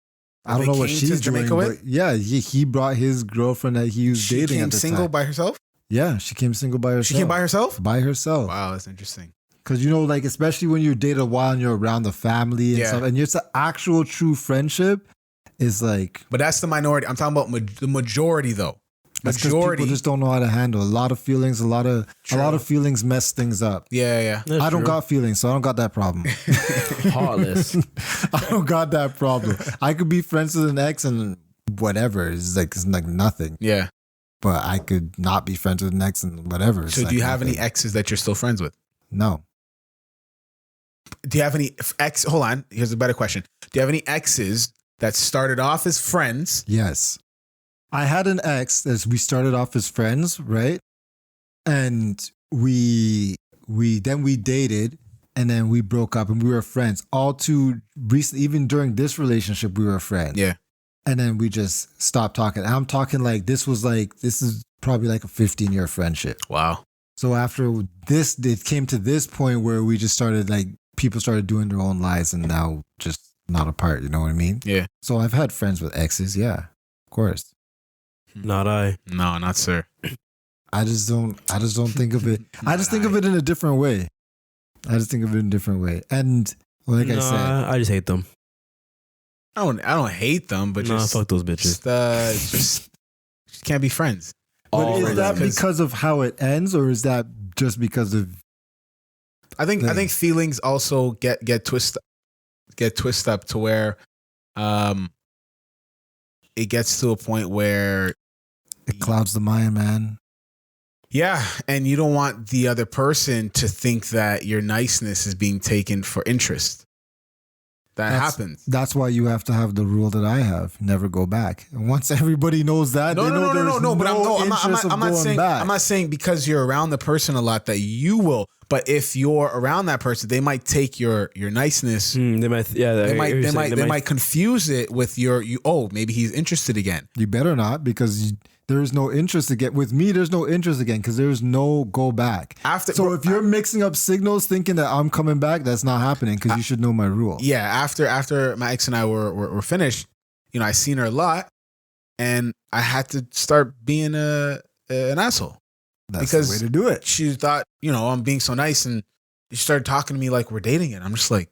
I don't know what she's doing, but yeah, he brought his girlfriend that he was dating at the time. She came single by herself? Yeah, she came single by herself. She came by herself? By herself. Wow, that's interesting. Because, like, especially when you date a while and you're around the family and stuff, and it's an actual true friendship, is like... But that's the minority. I'm talking about the majority, though. That's because people just don't know how to handle a lot of feelings. A lot of feelings mess things up. Yeah. I don't got feelings, so I don't got that problem. Heartless. I don't got that problem. I could be friends with an ex and whatever. It's like nothing. Yeah. But I could not be friends with an ex and whatever. So do you have any exes that you're still friends with? No. Do you have any hold on. Here's a better question. Do you have any exes that started off as friends? Yes. I had an ex as we started off as friends, right? And we dated and then we broke up and we were friends. All too recently, even during this relationship, we were friends. Yeah. And then we just stopped talking. I'm talking like this is probably like a 15-year friendship. Wow. So after this, it came to this point where we just started like, people started doing their own lives and now just not apart. You know what I mean? Yeah. So I've had friends with exes. Yeah, of course. Not I. No, not sir. I just don't think of it. I just think of it in a different way. And like I said, I just hate them. I don't hate them, but fuck those bitches. Just can't be friends. But is that because of how it ends, or is that just because of? I think feelings also get twisted up to where, it gets to a point where it clouds the mind, man. Yeah, and you don't want the other person to think that your niceness is being taken for interest. That happens. That's why you have to have the rule that I have: never go back. And once everybody knows that, No. But I'm not saying because you're around the person a lot that you will. But if you're around that person, they might take your niceness. They might confuse it with oh, maybe he's interested again. You better not, because there's no interest again. With me, there's no interest again because there's no go back. So if you're mixing up signals thinking that I'm coming back, that's not happening, because you should know my rule. Yeah, after my ex and I were finished, I seen her a lot, and I had to start being an asshole. That's the way to do it. She thought, I'm being so nice, and she started talking to me like we're dating it. I'm just like,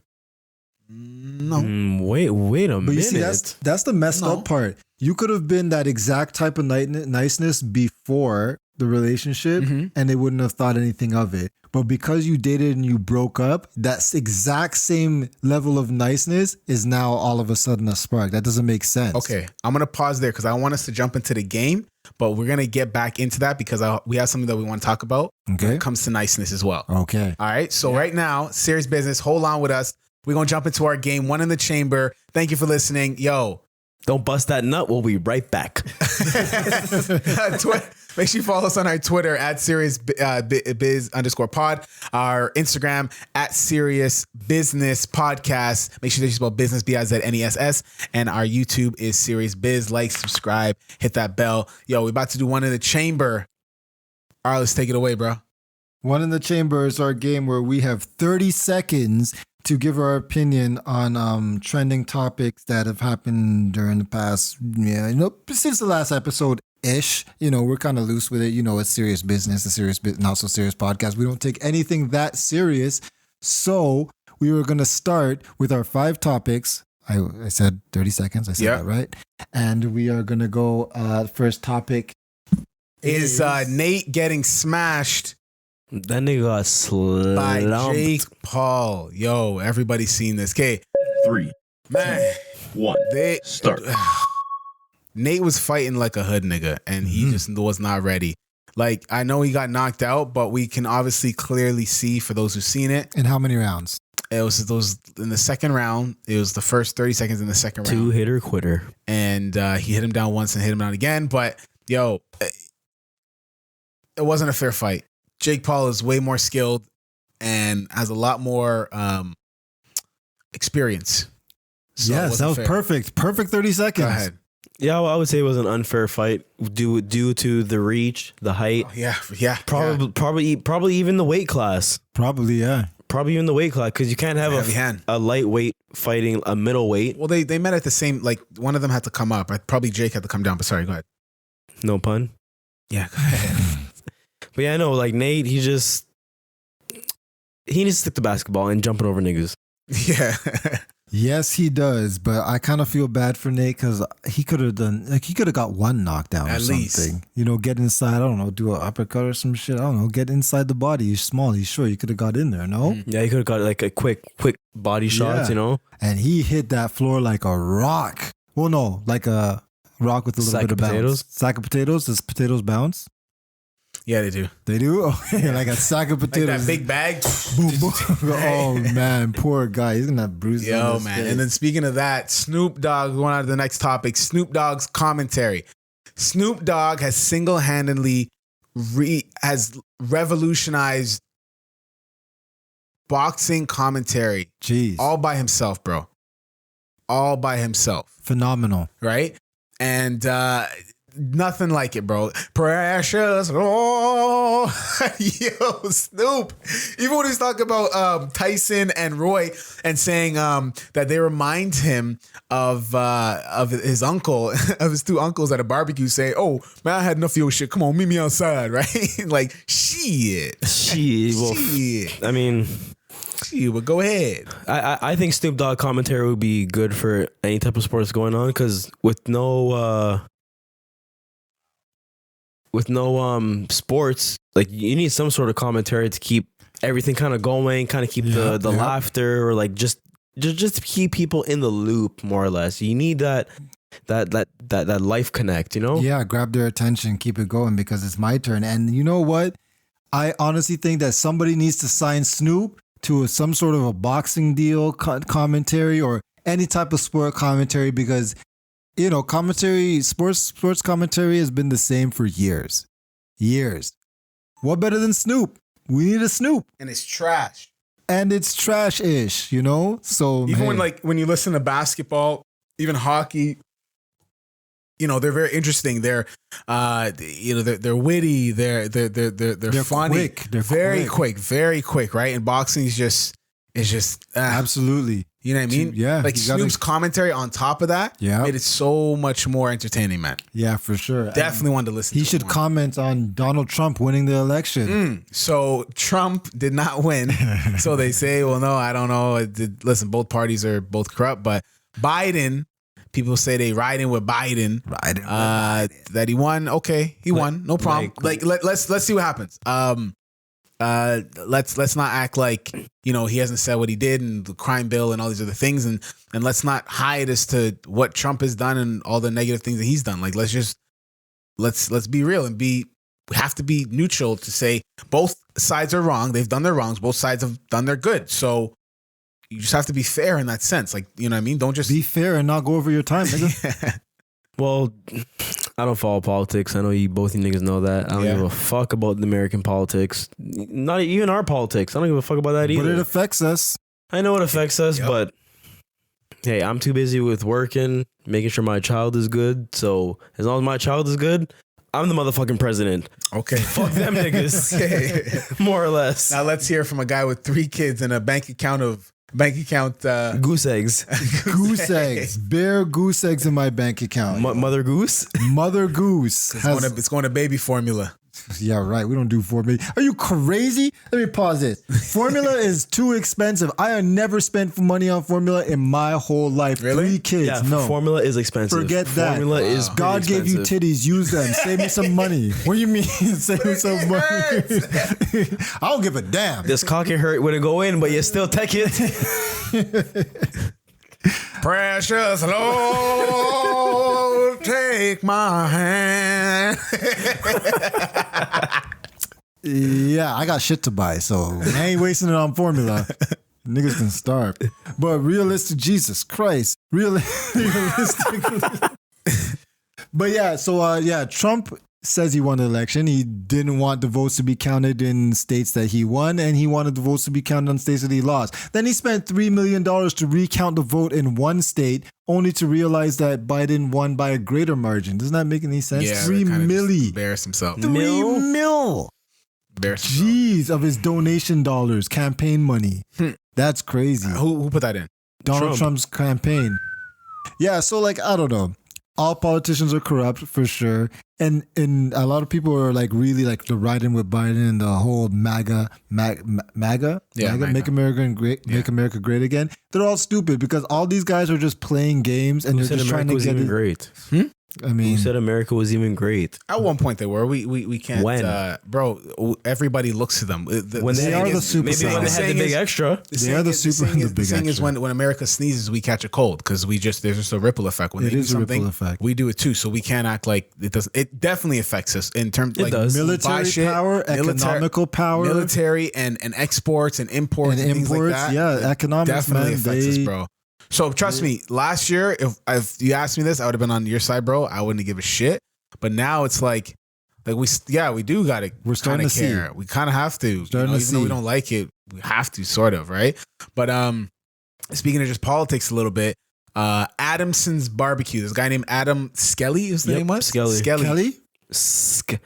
no. Wait a minute. But you see, that's the messed up part. You could have been that exact type of niceness before the relationship, and they wouldn't have thought anything of it. But because you dated and you broke up, that exact same level of niceness is now all of a sudden a spark. That doesn't make sense. Okay, I'm going to pause there because I want us to jump into the game, but we're going to get back into that because we have something that we want to talk about when it comes to niceness as well. Okay. All right, so right now, serious business, hold on with us. We're going to jump into our game, One in the Chamber. Thank you for listening. Yo. Don't bust that nut. We'll be right back. Make sure you follow us on our Twitter at @SeriousBiz_pod, our Instagram at Serious Business Podcast. Make sure that you spell business BIZNESS, and our YouTube is Serious Biz. Like, subscribe, hit that bell. Yo, we're about to do One in the Chamber. All right, let's take it away, bro. One in the Chamber is our game where we have 30 seconds to give our opinion on trending topics that have happened during the past, since the last episode ish. We're kind of loose with it. It's serious business, not so serious podcast. We don't take anything that serious. So we were going to start with our 5 topics. I said 30 seconds. I said that right. And we are going to go, first topic is Nate getting smashed. That nigga got slumped by Jake Paul. Yo, everybody's seen this. Okay. 3, man, 2, 1, start. Nate was fighting like a hood nigga, and he just was not ready. Like, I know he got knocked out, but we can obviously clearly see, for those who've seen it. In how many rounds? It was those in the second round. It was the first 30 seconds in the second round. 2-hitter quitter. And he hit him down once and hit him down again. But, yo, it wasn't a fair fight. Jake Paul is way more skilled and has a lot more experience. So yes, that was perfect. Perfect 30 seconds. Go ahead. Yeah, well, I would say it was an unfair fight due to the reach, the height. Oh, yeah. Probably even the weight class. Probably even the weight class, because you can't have a lightweight fighting a middleweight. Well, they met at the same, like, one of them had to come up. Probably Jake had to come down, but sorry, go ahead. No pun? Yeah, go ahead. But yeah, I know, like Nate, he needs to stick to basketball and jumping over niggas. Yeah. Yes, he does. But I kind of feel bad for Nate because he could have got one knockdown or something. Least. Get inside, I don't know, do an uppercut or some shit. I don't know, get inside the body. He's small, he's short. He could have got in there, no? Yeah, he could have got like a quick body shots, And he hit that floor like a rock. Well, no, like a rock with a little bit of bounce. Sack of potatoes? Does potatoes bounce? Yeah, they do. They do? Oh, yeah, like a sack of potatoes. Like that big bag. Boom, boom. Oh, man. Poor guy. He's going to have bruises. Yo, man. Face. And then speaking of that, Snoop Dogg, going on to the next topic, Snoop Dogg's commentary. Snoop Dogg has single-handedly has revolutionized boxing commentary. Jeez. All by himself, bro. All by himself. Phenomenal. Right? And nothing like it, bro. Precious. Oh, yo, Snoop. Even when he's talking about Tyson and Roy and saying that they remind him of his uncle, of his 2 uncles at a barbecue, saying, "Oh man, I had enough of your shit. Come on, meet me outside." Right? Like shit. Well, shit. I mean. But go ahead. I think Snoop Dogg commentary would be good for any type of sports going on, because with no sports, like you need some sort of commentary to keep everything kind of going, kind of keep the laughter, or like just to keep people in the loop, more or less. You need that that life connect, you know? Yeah, grab their attention, keep it going because it's my turn. And you know what? I honestly think that somebody needs to sign Snoop to some sort of a boxing deal, commentary, or any type of sport commentary because, you know, sports commentary has been the same for years. Years. What better than Snoop? We need a Snoop. And it's trash. And it's trash-ish, you know? So even when you listen to basketball, even hockey, you know, they're very interesting. They're they're witty. They're funny. Quick. They're very quick, right? And boxing is just absolutely. You know what I mean? Yeah. Like Snoop's commentary on top of that made it so much more entertaining, man. Yeah, for sure. Definitely wanted to listen to it. He should comment on Donald Trump winning the election. So Trump did not win. So they say, well, no, I don't know. Listen, both parties are both corrupt, but Biden, people say they riding with Biden. That he won. Okay, he won. No problem. Let's see what happens. Let's not act like, you know, he hasn't said what he did and the crime bill and all these other things, and let's not hide as to what Trump has done and all the negative things that he's done. Like let's be real and we have to be neutral to say both sides are wrong. They've done their wrongs. Both sides have done their good. So you just have to be fair in that sense. Like, you know what I mean? Don't just be fair and not go over your time, nigga. Well, I don't follow politics. I know both you niggas know that. I don't give a fuck about the American politics. Not even our politics. I don't give a fuck about that either. But it affects us. I know it affects us, but hey, I'm too busy with working, making sure my child is good. So as long as my child is good, I'm the motherfucking president. Okay. Fuck them niggas. Okay. More or less. Now let's hear from a guy with 3 kids and a bank account goose eggs. Goose eggs. Bare goose eggs in my bank account. Mother goose? Mother goose. It's going to baby formula. Yeah, right. We don't do formula. Are you crazy? Let me pause this. Formula is too expensive. I have never spent money on formula in my whole life. Really? 3 kids. Yeah, no. Formula is expensive. Forget that. Formula is God pretty gave you expensive. titties. Use them. Save me some money. What do you mean? Save me some money. I don't give a damn. This cock it hurt when it go in, but you still take it. Precious Lord, take my hand. Yeah, I got shit to buy, so I ain't wasting it on formula. Niggas can starve. But realistic, Jesus Christ. Realistic. But yeah, so Trump says he won the election. He didn't want the votes to be counted in states that he won, and he wanted the votes to be counted on states that he lost. Then he spent $3 million to recount the vote in one state, only to realize that Biden won by a greater margin. Doesn't that make any sense? Yeah, $3 million. Embarrass himself. $3 million. Jeez, of his donation dollars, campaign money. That's crazy. Who put that in? Donald Trump's campaign. Yeah, so like, I don't know. All politicians are corrupt for sure. And a lot of people are like really like the riding with Biden and the whole MAGA, Make America great, Make America great again. They're all stupid because all these guys are just playing games and they're just trying to get it. Great. I mean, who said America was even great? At one point they were. We can't. When? Bro, everybody looks to them. When they are the super. Maybe when they had the big extra. They are the super and the big extra. The thing is when America sneezes, we catch a cold because there's just a ripple effect. When it they do is a something, ripple effect. We do it too. So we can't act like it doesn't. It definitely affects us in terms like military power, economical power, military and exports and imports and things like that. Yeah, economics definitely affects us, bro. So trust me, last year, if you asked me this, I would have been on your side, bro. I wouldn't give a shit. But now it's like we do got to. We're starting to care. We kind of have to. Even though we don't like it, we have to, sort of, right? But speaking of just politics a little bit, Adamson's Barbecue. This guy named Adam Skelly, his name was Skelly. Sket.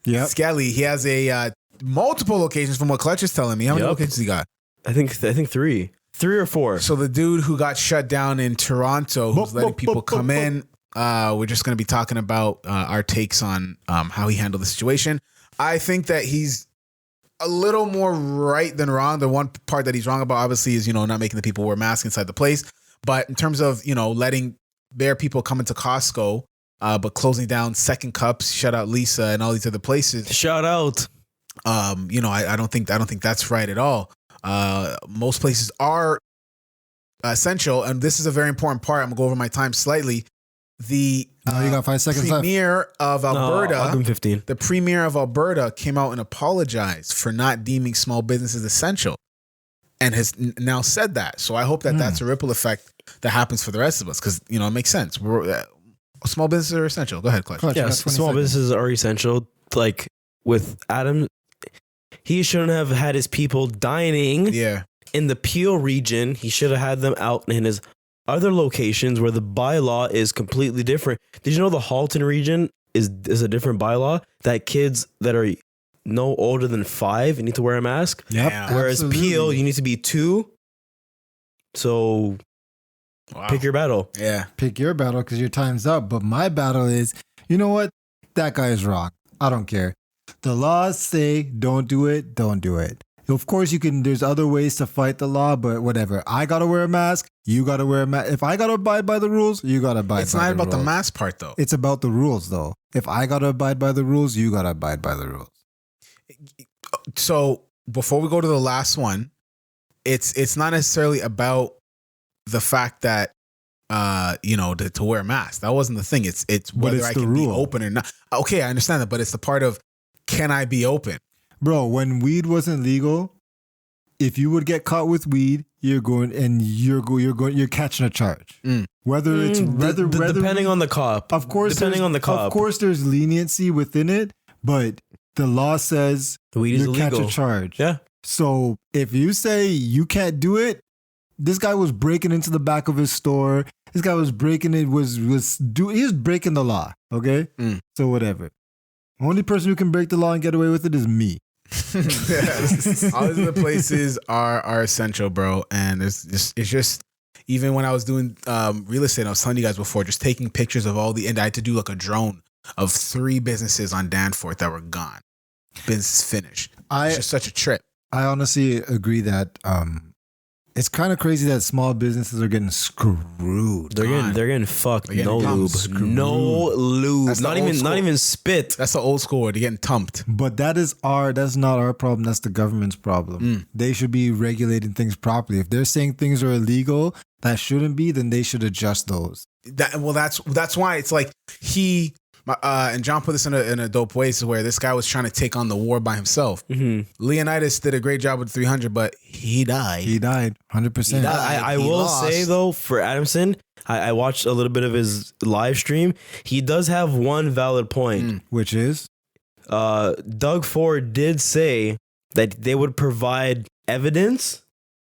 Yeah, Skelly. He has a multiple locations from what Clutch is telling me. How many locations he got? I think 3 or 4. So the dude who got shut down in Toronto, who's letting people come in, we're just going to be talking about our takes on how he handled the situation. I think that he's a little more right than wrong. The one part that he's wrong about, obviously, is, not making the people wear masks inside the place. But in terms of, letting their people come into Costco, but closing down Second Cups, shout out Lisa and all these other places. Shout out. I don't think that's right at all. Most places are essential, and this is a very important part. I'm gonna go over my time slightly. The you got 5 seconds left. Premier of Alberta, I'll give him 15. The Premier of Alberta came out and apologized for not deeming small businesses essential, and has now said that. So I hope that that's a ripple effect that happens for the rest of us, because it makes sense. Small businesses are essential. Go ahead, Clutch. Yes, small businesses are essential. Like with Adam, he shouldn't have had his people dining in the Peel region. He should have had them out in his other locations where the bylaw is completely different. Did you know the Halton region is a different bylaw, that kids that are no older than 5 need to wear a mask? Yep. Whereas Peel, you need to be 2. So pick your battle. Yeah. Pick your battle because your time's up. But my battle is, you know what? That guy is wrong. I don't care. The laws say don't do it, don't do it. Of course, there's other ways to fight the law, but whatever. I got to wear a mask. You got to wear a mask. If I got to abide by the rules, you got to abide by the rules. It's not about the mask part, though. It's about the rules, though. If I got to abide by the rules, you got to abide by the rules. So before we go to the last one, it's not necessarily about the fact that, to wear a mask. That wasn't the thing. It's whether I can be open or not. Okay, I understand that, but it's the part of, can I be open? Bro, when weed wasn't legal, if you would get caught with weed, you're catching a charge. Whether it's depending on the cop. Of course, depending on the cop. Of course, there's leniency within it, but the law says you catch a charge. Yeah. So if you say you can't do it, this guy was breaking into the back of his store. This guy was breaking it. He was breaking the law. Okay. So whatever. Only person who can break the law and get away with it is me. All these other places are essential, bro. And it's just even when I was doing real estate, I was telling you guys before, just taking pictures of and I had to do like a drone of 3 businesses on Danforth that were gone. Business finished. It's just such a trip. I honestly agree that it's kind of crazy that small businesses are getting screwed. They're getting fucked. They're getting No lube. No lube. Not even spit. That's the old school word. They're getting tumped. But that's not our problem. That's the government's problem. They should be regulating things properly. If they're saying things are illegal that shouldn't be, then they should adjust those. That's why it's like and John put this in a dope way, so where this guy was trying to take on the war by himself. Leonidas did a great job with 300, but he died. He died 100%. I will say though, for Adamson, I watched a little bit of his live stream. He does have one valid point, which is Doug Ford did say that they would provide evidence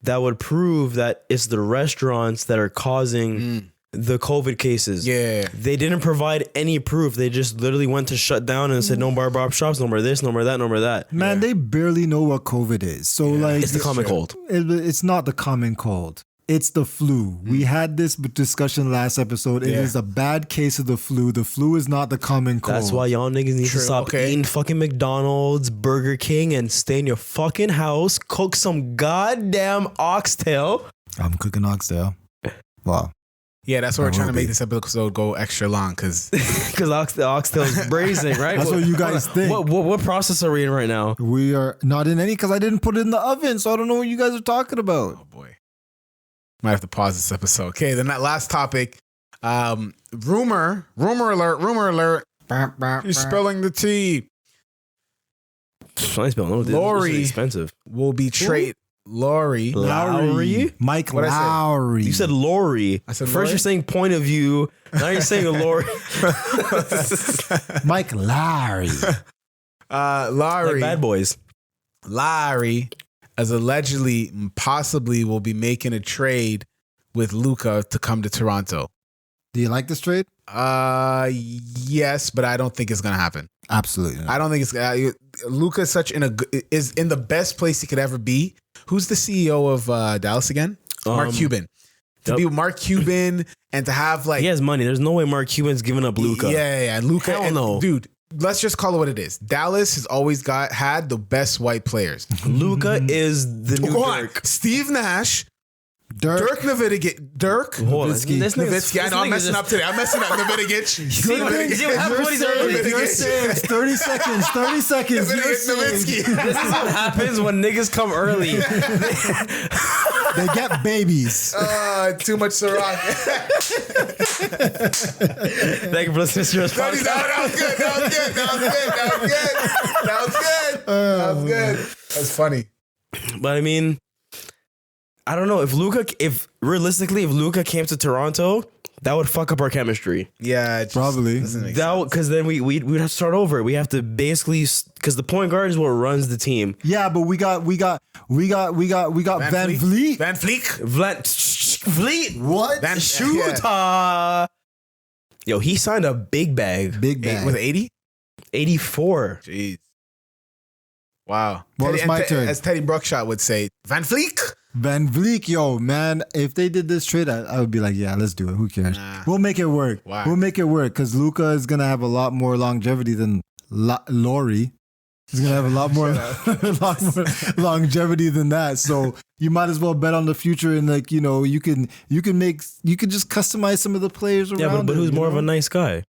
that would prove that it's the restaurants that are causing the COVID cases. Yeah. They didn't provide any proof. They just literally went to shut down and said no more barber shops, no more this, no more that, no more that. Man, they barely know what COVID is. So it's the common cold. It's not the common cold. It's the flu. We had this discussion last episode. It is a bad case of the flu. The flu is not the common cold. That's why y'all niggas need to stop eating fucking McDonald's, Burger King, and stay in your fucking house. Cook some goddamn oxtail. I'm cooking oxtail. Wow. Yeah, that's why we're trying to make this episode go extra long, because the oxtail is braising, right? That's what you guys think. What process are we in right now? We are not in any, because I didn't put it in the oven, so I don't know what you guys are talking about. Oh boy, might have to pause this episode. Okay, then that last topic, rumor alert. He's spilling the tea. Lori expensive. Will be traded. Lowry. Mike Lowry. You said Lori. I said first Lori? You're saying point of view. Now you're saying a Lori. Mike Lowry. Lowry. Like Bad Boys. Lowry, as allegedly, possibly will be making a trade with Luka to come to Toronto. Do you like this trade? Yes, but I don't think it's gonna happen. Absolutely not. I don't think it's Luka is in the best place he could ever be. Who's the CEO of Dallas again? Mark Cuban. To be Mark Cuban and to have he has money. There's no way Mark Cuban's giving up Luka. Yeah. Luka. Hell no. Dude, let's just call it what it is. Dallas has always had the best white players. Luka is the new Dirk. Steve Nash. Dirk Nowitzki. Nowitzki. I know I'm messing up today. I'm messing up. Nowitzki. You're saying 30 seconds. 30 seconds. Nowitzki. This is what happens when niggas come early. They get babies. Too much Ciroc. Thank you for listening to us. That was good. That's funny. But I mean, I don't know if Luka came to Toronto, that would fuck up our chemistry. Yeah, probably. Because then we'd have to start over. We have to basically, because the point guard is what runs the team. Yeah, but we got Van Vliet. Van Vliet. What? Van Shoot. Yo, he signed a big bag. Big bag. With 80? 84. Jeez. Wow. Well, it's my turn. As Teddy Bruckshot would say, Van Vliet. Van Vliet, yo, man, if they did this trade, I would be like, yeah, let's do it. Who cares? Nah. We'll make it work. Why? We'll make it work because Luka is going to have a lot more longevity than Laurie. He's going to have a lot more, longevity than that. So you might as well bet on the future and like, you know, you can just customize some of the players around. Yeah, but who's more of a nice guy?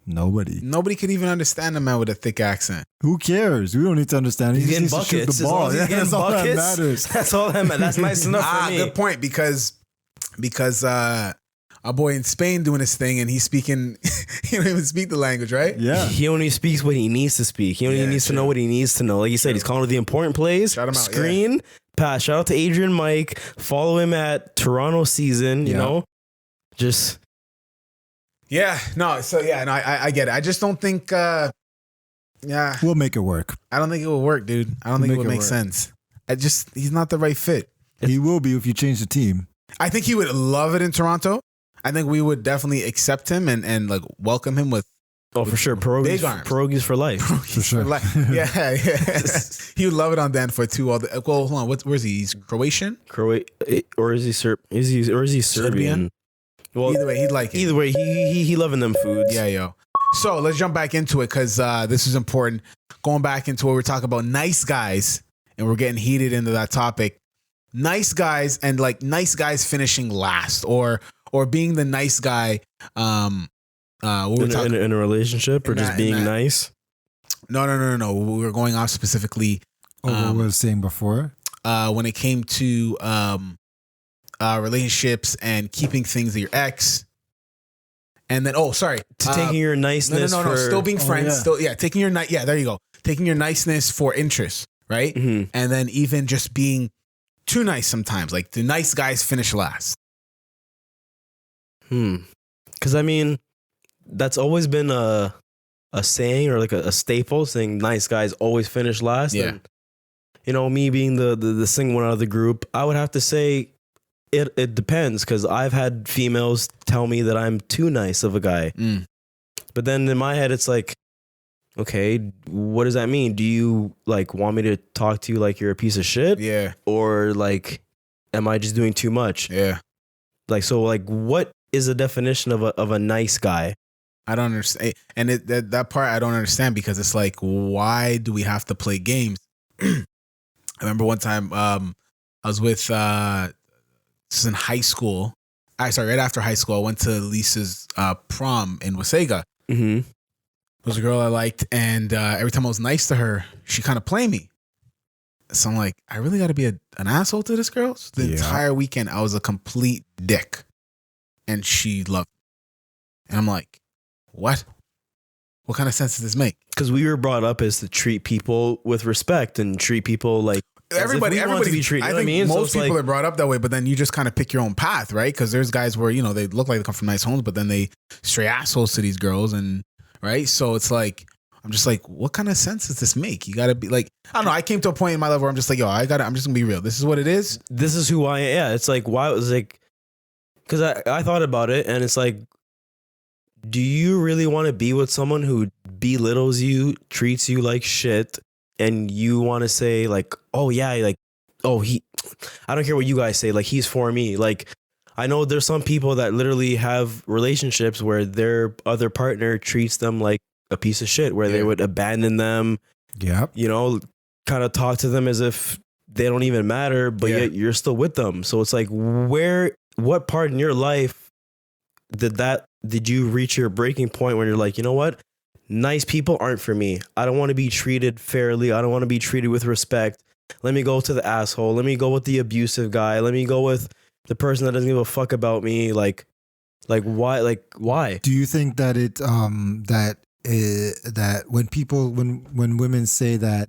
Nobody could even understand a man with a thick accent. Who cares? We don't need to understand. He's getting buckets. The ball. That's all that matters. That's all that matters. That's nice enough for me. Good point, because our boy in Spain doing his thing and he's speaking, he don't even speak the language, right? Yeah. He only speaks what he needs to speak. He only needs to know what he needs to know. Like you said, he's calling the important plays. Shout him out, screen, pass. Shout out to Adrian Mike. Follow him at Toronto Season, you know? Just... Yeah, no, so yeah, no, I get it. I just don't think, we'll make it work. I don't think it will work, dude. I don't think it would make sense. He's not the right fit. He will be if you change the team. I think he would love it in Toronto. I think we would definitely accept him and like welcome him with. Oh, for sure. Pierogies for life. For sure. Yeah. He would love it on Danforth too. Well, hold on. Where's he? He's Croatian? Or is he Serbian? Well, either way, he'd like it. Either way, he loving them foods. Yeah, yo. So let's jump back into it because this is important. Going back into what we're talking about, nice guys, and we're getting heated into that topic. Nice guys and like nice guys finishing last, or being the nice guy. In a relationship, or just being nice. No. We were going off specifically. What I was saying before. When it came to relationships and keeping things with your ex, and then taking your niceness. No, still being friends. Taking your there you go. Taking your niceness for interest, right? Mm-hmm. And then even just being too nice sometimes. Like the nice guys finish last. Because I mean, that's always been a saying or like a staple saying nice guys always finish last. Yeah. And, you know, me being the single one out of the group, I would have to say. It depends, because I've had females tell me that I'm too nice of a guy. But then in my head, it's like, okay, what does that mean? Do you like want me to talk to you like you're a piece of shit? Yeah. Or like, am I just doing too much? Yeah. Like, so like, what is the definition of a nice guy? I don't understand. And that part I don't understand, because it's like, why do we have to play games? I remember one time I was with... this is in high school. Right after high school, I went to Lisa's prom in Wasaga. Mm-hmm. It was a girl I liked, and every time I was nice to her, she kind of played me. So I'm like, I really got to be an asshole to this girl? So the entire weekend, I was a complete dick, and she loved me. And I'm like, what? What kind of sense does this make? Because we were brought up as to treat people with respect and treat people like everybody to be treated. I think most people are brought up that way, but then you just kind of pick your own path, right? Because there's guys where, you know, they look like they come from nice homes, but then they stray assholes to these girls, and right. So it's like, I'm just like, what kind of sense does this make? You got to be like, I don't know. I came to a point in my life where I'm just like, yo, I'm just gonna be real. This is what it is. This is who I am. Yeah, it's like, why it was like, because I thought about it, and it's like, do you really want to be with someone who belittles you, treats you like shit? And you want to say like, oh yeah, like, oh I don't care what you guys say, like he's for me. Like, I know there's some people that literally have relationships where their other partner treats them like a piece of shit, where they would abandon them. Yeah, you know, kind of talk to them as if they don't even matter, but yet you're still with them. So it's like, what part in your life did you reach your breaking point when you're like, you know what? Nice people aren't for me. I don't want to be treated fairly. I don't want to be treated with respect. let me go to the asshole. Let me go with the abusive guy. Let me go with the person that doesn't give a fuck about me. Like why? Like why? Do you think that that when women say that,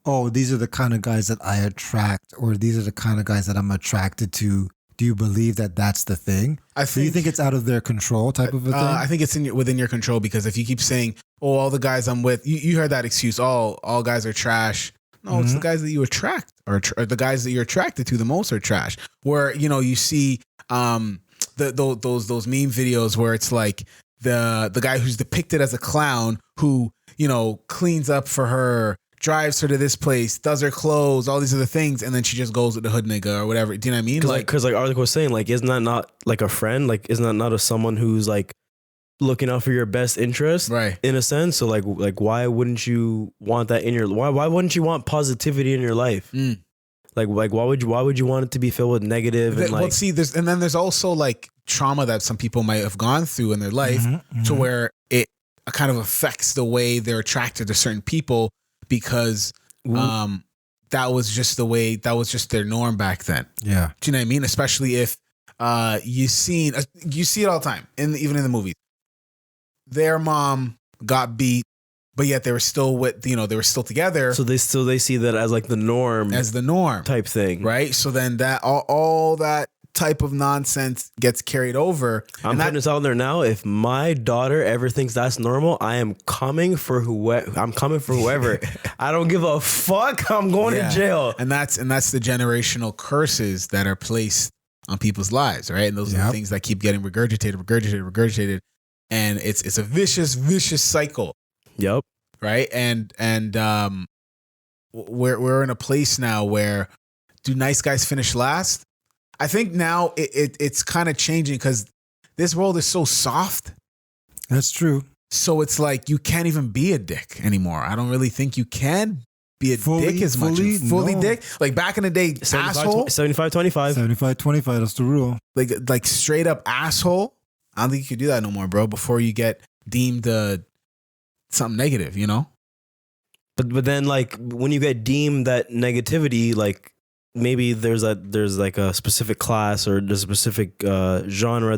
oh, these are the kind of guys that I attract, or these are the kind of guys that I'm attracted to, do you believe that that's the thing? Do you think it's out of their control type of a thing? I think it's within your control, because if you keep saying, oh, all the guys I'm with, you heard that excuse, all guys are trash. No, it's the guys that you attract, or the guys that you're attracted to the most are trash. Where, you see those meme videos where it's like the guy who's depicted as a clown who, cleans up for her, drives her to this place, does her clothes, all these other things, and then she just goes with the hood nigga or whatever. Do you know what I mean? Because like Arthur was saying, like, isn't that not like a friend? Like, isn't that not someone who's like looking out for your best interest, right? In a sense. So like why wouldn't you want that in your why wouldn't you want positivity in your life? Like why would you want it to be filled with negative and like? Well, see, there's also like trauma that some people might have gone through in their life to where it kind of affects the way they're attracted to certain people, because that was just their norm back then. Yeah. Do you know what I mean? Especially if you see it all the time, even in the movies. Their mom got beat, but yet they were still they were still together. So they see that as like the norm type thing, right? So then that all that type of nonsense gets carried over. I'm putting this out there now. If my daughter ever thinks that's normal, I am coming for whoever. I don't give a fuck. I'm going to jail. And that's the generational curses that are placed on people's lives, right? And those are the things that keep getting regurgitated. And it's a vicious cycle. Yep. Right. And we're in a place now where, do nice guys finish last? I think now it's kind of changing, because this world is so soft. That's true. So it's like you can't even be a dick anymore. I don't really think you can be a dick as much. Fully dick. Like back in the day, 75, asshole. 75-25. 75-25, that's the rule. Like straight up asshole. I don't think you could do that no more, bro, before you get deemed something negative, But then like when you get deemed that negativity, like maybe there's like a specific class or there's a specific genre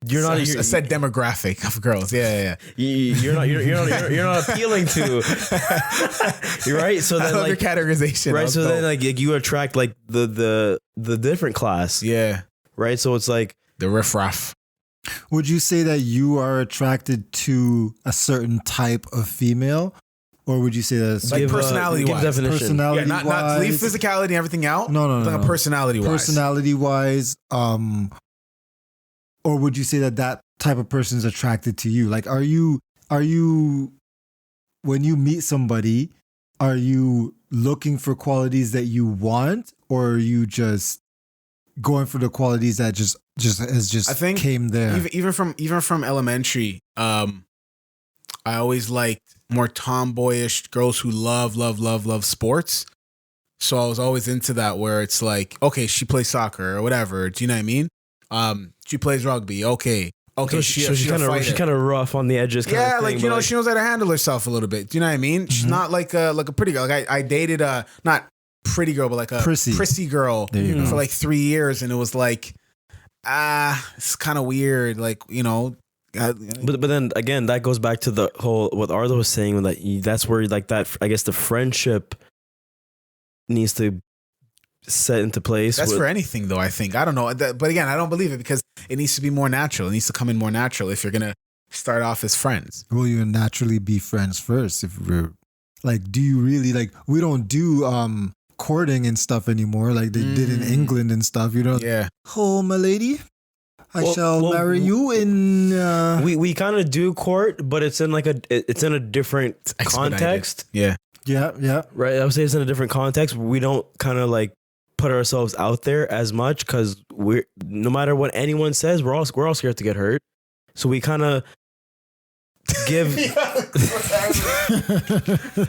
you're not. I said demographic of girls. Yeah. You're not appealing to. You're right. So then I love your categorization. Right. So then like you attract like the different class. Yeah. Right. So it's like the riffraff. Would you say that you are attracted to a certain type of female? Or would you say that's like personality-wise? Personality-wise. Not leave physicality and everything out. No. Like personality-wise. Personality-wise. Or would you say that type of person is attracted to you? Like, are you when you meet somebody, are you looking for qualities that you want, or are you just going for the qualities that just I think came there? Even from elementary, I always liked more tomboyish girls who love sports. So I was always into that, where it's like, okay, she plays soccer or whatever. Do you know what I mean? She plays rugby. Okay. So she's kind of rough on the edges. Yeah, like she knows how to handle herself a little bit. Do you know what I mean? She's not like a pretty girl. Like I dated not pretty girl, but like a prissy girl for like 3 years, and it was like, it's kind of weird. Like But then again, that goes back to the whole what Arlo was saying, that's where like that, I guess the friendship needs to set into place. That's for anything though, I think. I don't know. But again, I don't believe it, because it needs to be more natural. It needs to come in more natural if you're going to start off as friends. Will you naturally be friends first? If we're like, do you really like, we don't do courting and stuff anymore like they did in England and stuff, Yeah. Oh, my lady, I shall marry you in. We kind of do court, but it's in a different context. Yeah. Right. I would say it's in a different context. We don't kind of like put ourselves out there as much, because no matter what anyone says, we're all scared to get hurt. So we kind of give.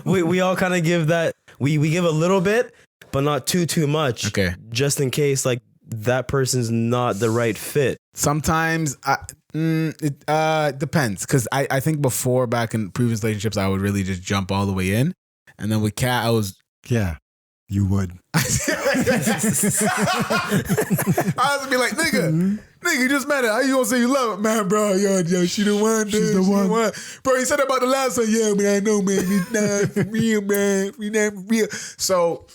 we all kind of give that. We give a little bit, but not too much. Okay. Just in case like that person's not the right fit. Sometimes it depends, because I think before, back in previous relationships, I would really just jump all the way in, and then with Kat, I was You would. I was be like, nigga, you just met her. How you gonna say you love it, man, bro? Yo, she the one, dude. She's the one. Bro, you said about the last one. Yeah, man, I know, man. We not for real, man. We not for real. So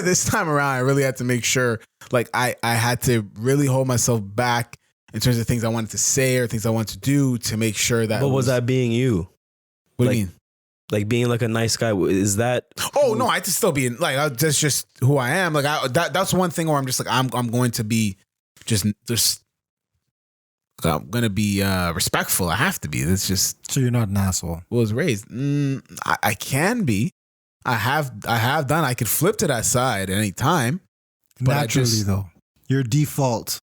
this time around, I really had to make sure, like, I had to really hold myself back in terms of things I wanted to say or things I wanted to do to make sure that. But was that being you? What do you mean? Like being like a nice guy, is that? Oh no, I have to still be like that's just who I am. Like that's one thing where I'm just like I'm going to be just I'm gonna be respectful. I have to be. That's just so you're not an asshole. Was raised. I can be. I have done. I could flip to that side at any time. Naturally, though, your default.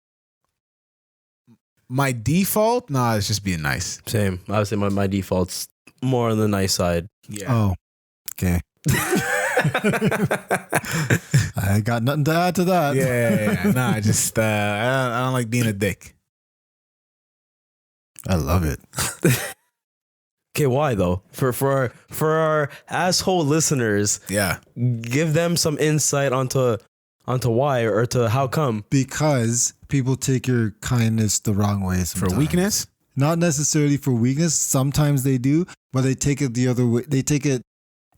My default, nah, it's just being nice. Same. I would say my default's more on the nice side. Yeah. Oh, okay. I got nothing to add to that. Yeah. Nah, I just I don't like being a dick. I love it. Okay, why though? For our asshole listeners, yeah, give them some insight onto why or to how come. Because people take your kindness the wrong way sometimes. For weakness? Not necessarily for weakness. Sometimes they do, but they take it the other way. They take it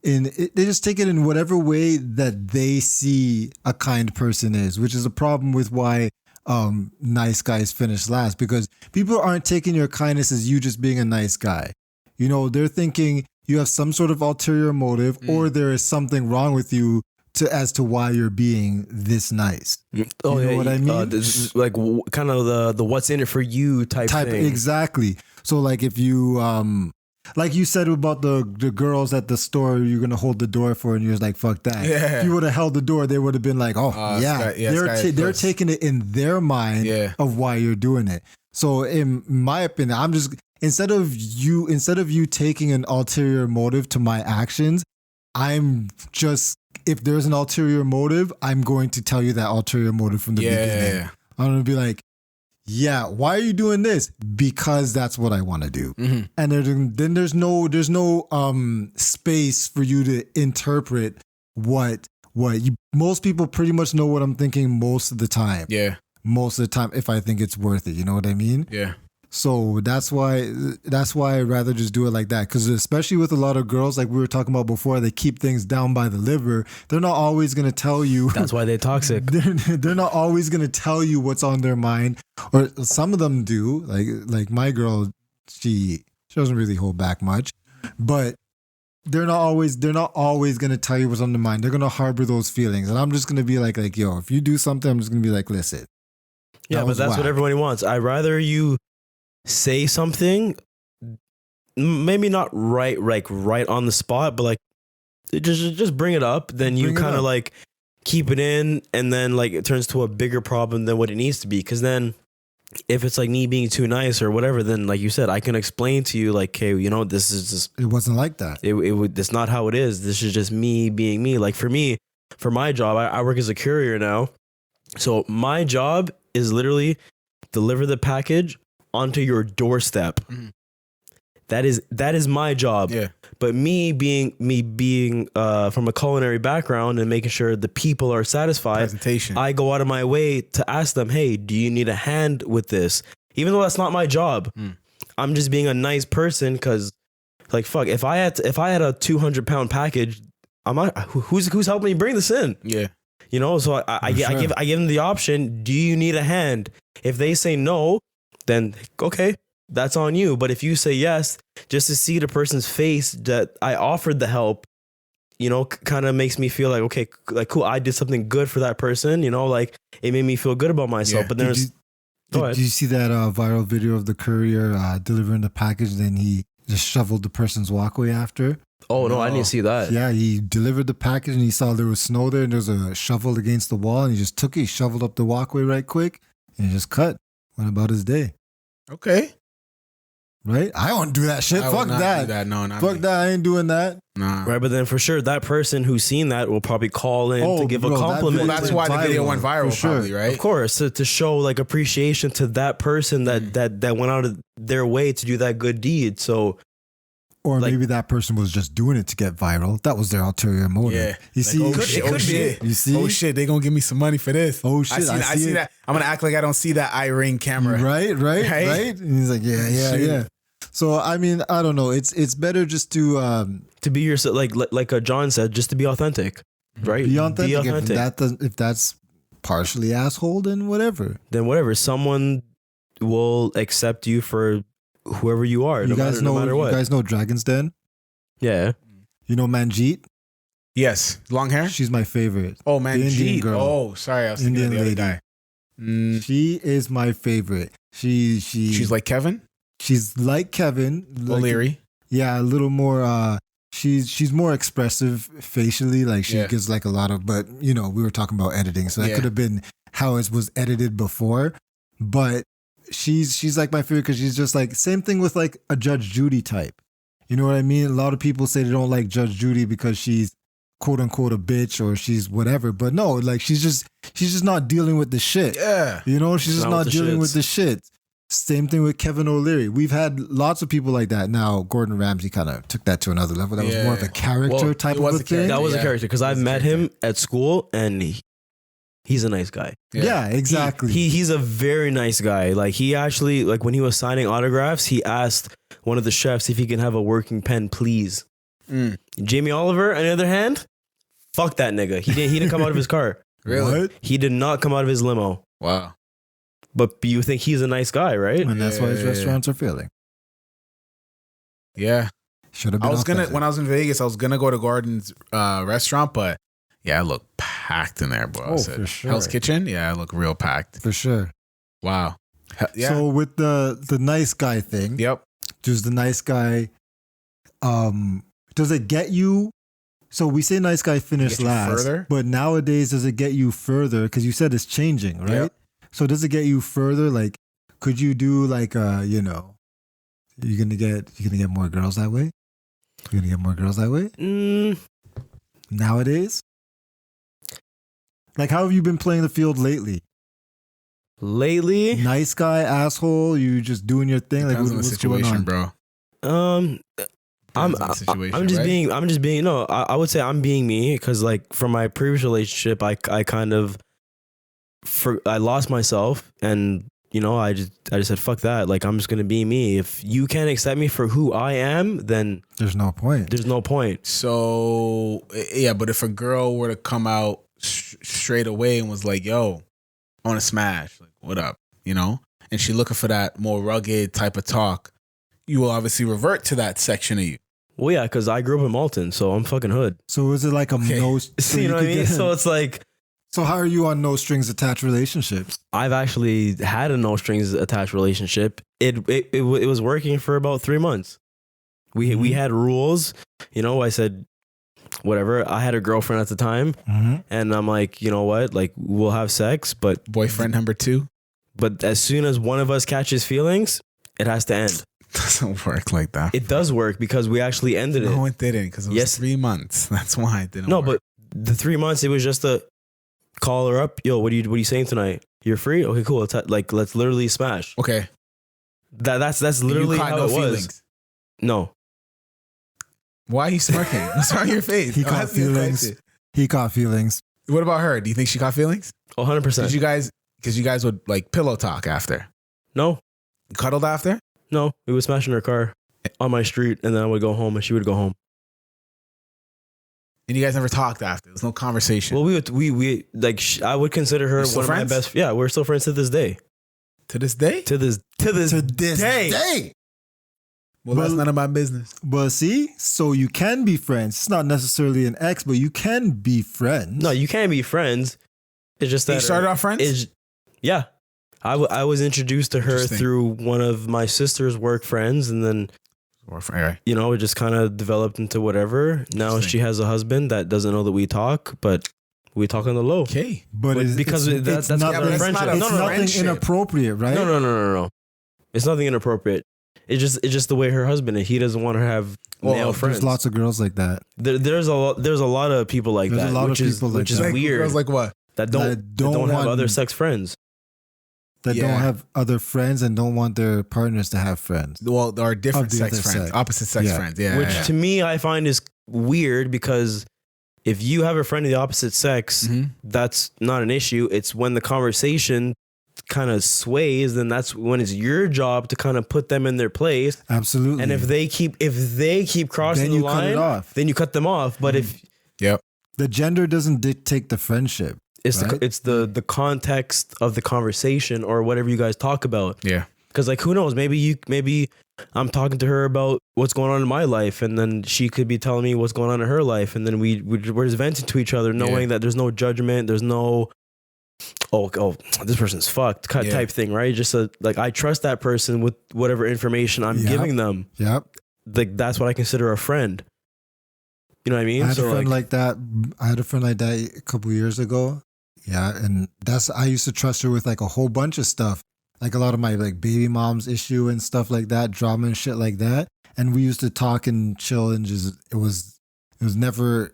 they just take it in whatever way that they see a kind person is, which is a problem with why nice guys finish last, because people aren't taking your kindness as you just being a nice guy. You know, they're thinking you have some sort of ulterior motive or there is something wrong with you as to why you're being this nice. Oh, you know what I mean? This is like kind of the what's in it for you type thing. Exactly. So like if you like you said about the girls at the store you're gonna hold the door for and you're like fuck that. Yeah. If you would have held the door, they would have been like, they're taking it in their mind of why you're doing it. So in my opinion, I'm just instead of you taking an ulterior motive to my actions, I'm just, if there's an ulterior motive, I'm going to tell you that ulterior motive from the beginning. Yeah. I'm going to be like, yeah, why are you doing this? Because that's what I want to do. Mm-hmm. And then there's no space for you to interpret what most people pretty much know what I'm thinking most of the time. Yeah. Most of the time, if I think it's worth it, you know what I mean? Yeah. So that's why I'd rather just do it like that. Because especially with a lot of girls, like we were talking about before, they keep things down by the liver. They're not always going to tell you. That's why they're toxic. They're not always going to tell you what's on their mind. Or some of them do. Like my girl, she doesn't really hold back much. But they're not always going to tell you what's on their mind. They're going to harbor those feelings. And I'm just going to be like, yo, if you do something, I'm just going to be like, listen. Yeah, but that's what everybody wants. I'd rather you say something, maybe not right on the spot, but like just bring it up. Then you kind of like keep it in, and then like it turns to a bigger problem than what it needs to be. Because then, if it's like me being too nice or whatever, then like you said, I can explain to you like, hey, you know, this is just it wasn't like that. That's not how it is. This is just me being me. Like for me, for my job, I work as a courier now, so my job is literally deliver the package onto your doorstep. Mm-hmm. That is my job. Yeah. But me being from a culinary background and making sure the people are satisfied, presentation, I go out of my way to ask them, hey, do you need a hand with this? Even though that's not my job. I'm just being a nice person because like fuck, if I had a 200-pound package, who's helping me bring this in? Yeah. You know, so I give them the option, do you need a hand? If they say no, then okay, that's on you. But if you say yes, just to see the person's face that I offered the help, you know, kind of makes me feel like, okay, like cool, I did something good for that person, you know, like it made me feel good about myself. Yeah. But did you see that viral video of the courier delivering the package, then he just shoveled the person's walkway after? Oh, no, I didn't see that. Yeah, he delivered the package and he saw there was snow there and there was a shovel against the wall and he just took it, he shoveled up the walkway right quick and he just went about his day. Okay. Right? I won't do that shit. Fuck that. No, not Fuck me. that. I ain't doing that. Nah. Right, but then for sure, that person who's seen that will probably call in to give a compliment. That's why the video went viral, probably, right? Of course, to show like appreciation to that person that went out of their way to do that good deed. So Or like, maybe that person was just doing it to get viral. That was their ulterior motive. Yeah. You see? Oh, shit. You see? Oh, shit. They going to give me some money for this. Oh, shit. I see that. I'm going to act like I don't see that iRing camera. Right? And he's like, yeah. So, I mean, I don't know. It's better just to be yourself. Like John said, just to be authentic. Right? Be authentic. If that's partially asshole, then whatever. Someone will accept you for whoever you are, no matter what. You guys know Dragon's Den? Yeah. You know Manjeet? Yes. Long hair? She's my favorite. Oh, Manjeet. Indian girl. Oh, sorry. I was thinking Indian of the lady. other guy. She is my favorite. She's like Kevin? She's like Kevin. O'Leary. Yeah, a little more she's more expressive facially. Like she gives like a lot of, but we were talking about editing, so that could have been how it was edited before. But she's like my favorite because she's just like, same thing with like a Judge Judy type. You know what I mean? A lot of people say they don't like Judge Judy because she's quote unquote a bitch or she's whatever. But no, like she's just not dealing with the shit. Yeah. She's just not dealing with the shit. Same thing with Kevin O'Leary. We've had lots of people like that. Now, Gordon Ramsay kind of took that to another level. That was more of a character type of a thing. That was a character because I've met him at school and he's a nice guy. Yeah, exactly. He's a very nice guy. Like he actually, like when he was signing autographs, he asked one of the chefs if he can have a working pen, please. Jamie Oliver, on the other hand, fuck that nigga. He didn't come out of his car. Really? What? He did not come out of his limo. Wow. But you think he's a nice guy, right? And that's why his restaurants are failing. Yeah. Should have been. When I was in Vegas, I was gonna go to Gordon's restaurant, but yeah, I look packed in there, bro. For sure. Hell's Kitchen, yeah, I look real packed. For sure. Wow. Yeah. So with the nice guy thing, does the nice guy, does it get you? So we say nice guy finished last, further? But nowadays does it get you further? Because you said it's changing, right? Yep. So does it get you further? Like, could you do like you're gonna get more girls that way? You're gonna get more girls that way? Nowadays? Like, how have you been playing the field lately? Nice guy, asshole, you just doing your thing. Like, what's situation, going on? Bro? I'm just being. No, I would say I'm being me because like from my previous relationship, I kind of I lost myself and I just said fuck that. Like I'm just gonna be me. If you can't accept me for who I am, then there's no point. So yeah, but if a girl were to come out straight away and was like, "Yo, I want to smash," like, what up, and she looking for that more rugged type of talk, you will obviously revert to that section of you. Well, yeah, because I grew up in Malton, so I'm fucking hood. So is it like a no? So you know what I mean? So it's like. So how are you on no strings attached relationships? I've actually had a no strings attached relationship. It was working for about 3 months. We had rules. I said, whatever. I had a girlfriend at the time, and I'm like, you know what? Like we'll have sex, but boyfriend number 2. But as soon as one of us catches feelings, it has to end. Doesn't work like that. It does work because we actually ended it. No, it didn't because it was 3 months. That's why it didn't. No, work. but the 3 months it was just a call her up. Yo, what are you saying tonight? You're free? Okay, cool. Let's literally smash. Okay. That's literally how it was. Feelings. No. Why are you smirking? What's on your face? He caught feelings. He caught feelings. What about her? Do you think she caught feelings? 100%. Because you guys would like pillow talk after. No. Cuddled after? No. We would smash in her car on my street, and then I would go home, and she would go home. And you guys never talked after. There was no conversation. Well, we like I would consider her one of my best. Yeah, we're still friends to this day. To this day? To this day. Well, that's none of my business. But see, so you can be friends. It's not necessarily an ex, but you can be friends. No, you can be friends. It's just that you started off friends. Yeah, I was introduced to her through one of my sister's work friends, and then. It just kind of developed into whatever. Now she has a husband that doesn't know that we talk, but we talk on the low. Okay, but because that's not our friendship. It's nothing inappropriate, right? No. It's nothing inappropriate. It's just the way her husband is. He doesn't want her to have male friends. There's lots of girls like that. There's a lot of people like that, which is weird. Girls like what? That don't have other sex friends. that don't have other friends and don't want their partners to have friends. Well, there are different sex friends, opposite sex friends. Yeah, which to me I find is weird because if you have a friend of the opposite sex, that's not an issue. It's when the conversation kind of sways, then that's when it's your job to kind of put them in their place. Absolutely. And if they keep crossing the line, then you cut them off. But if the gender doesn't dictate the friendship. It's the context of the conversation or whatever you guys talk about. Yeah. Because like who knows? Maybe I'm talking to her about what's going on in my life, and then she could be telling me what's going on in her life, and then we're just venting to each other, knowing that there's no judgment, there's no oh this person's fucked type thing, right? Just like I trust that person with whatever information I'm giving them. Yep. Like that's what I consider a friend. You know what I mean? I had a friend like that. I had a friend like that a couple of years ago. Yeah, and I used to trust her with like a whole bunch of stuff, like a lot of my like baby mom's issue and stuff like that, drama and shit like that. And we used to talk and chill and just it was never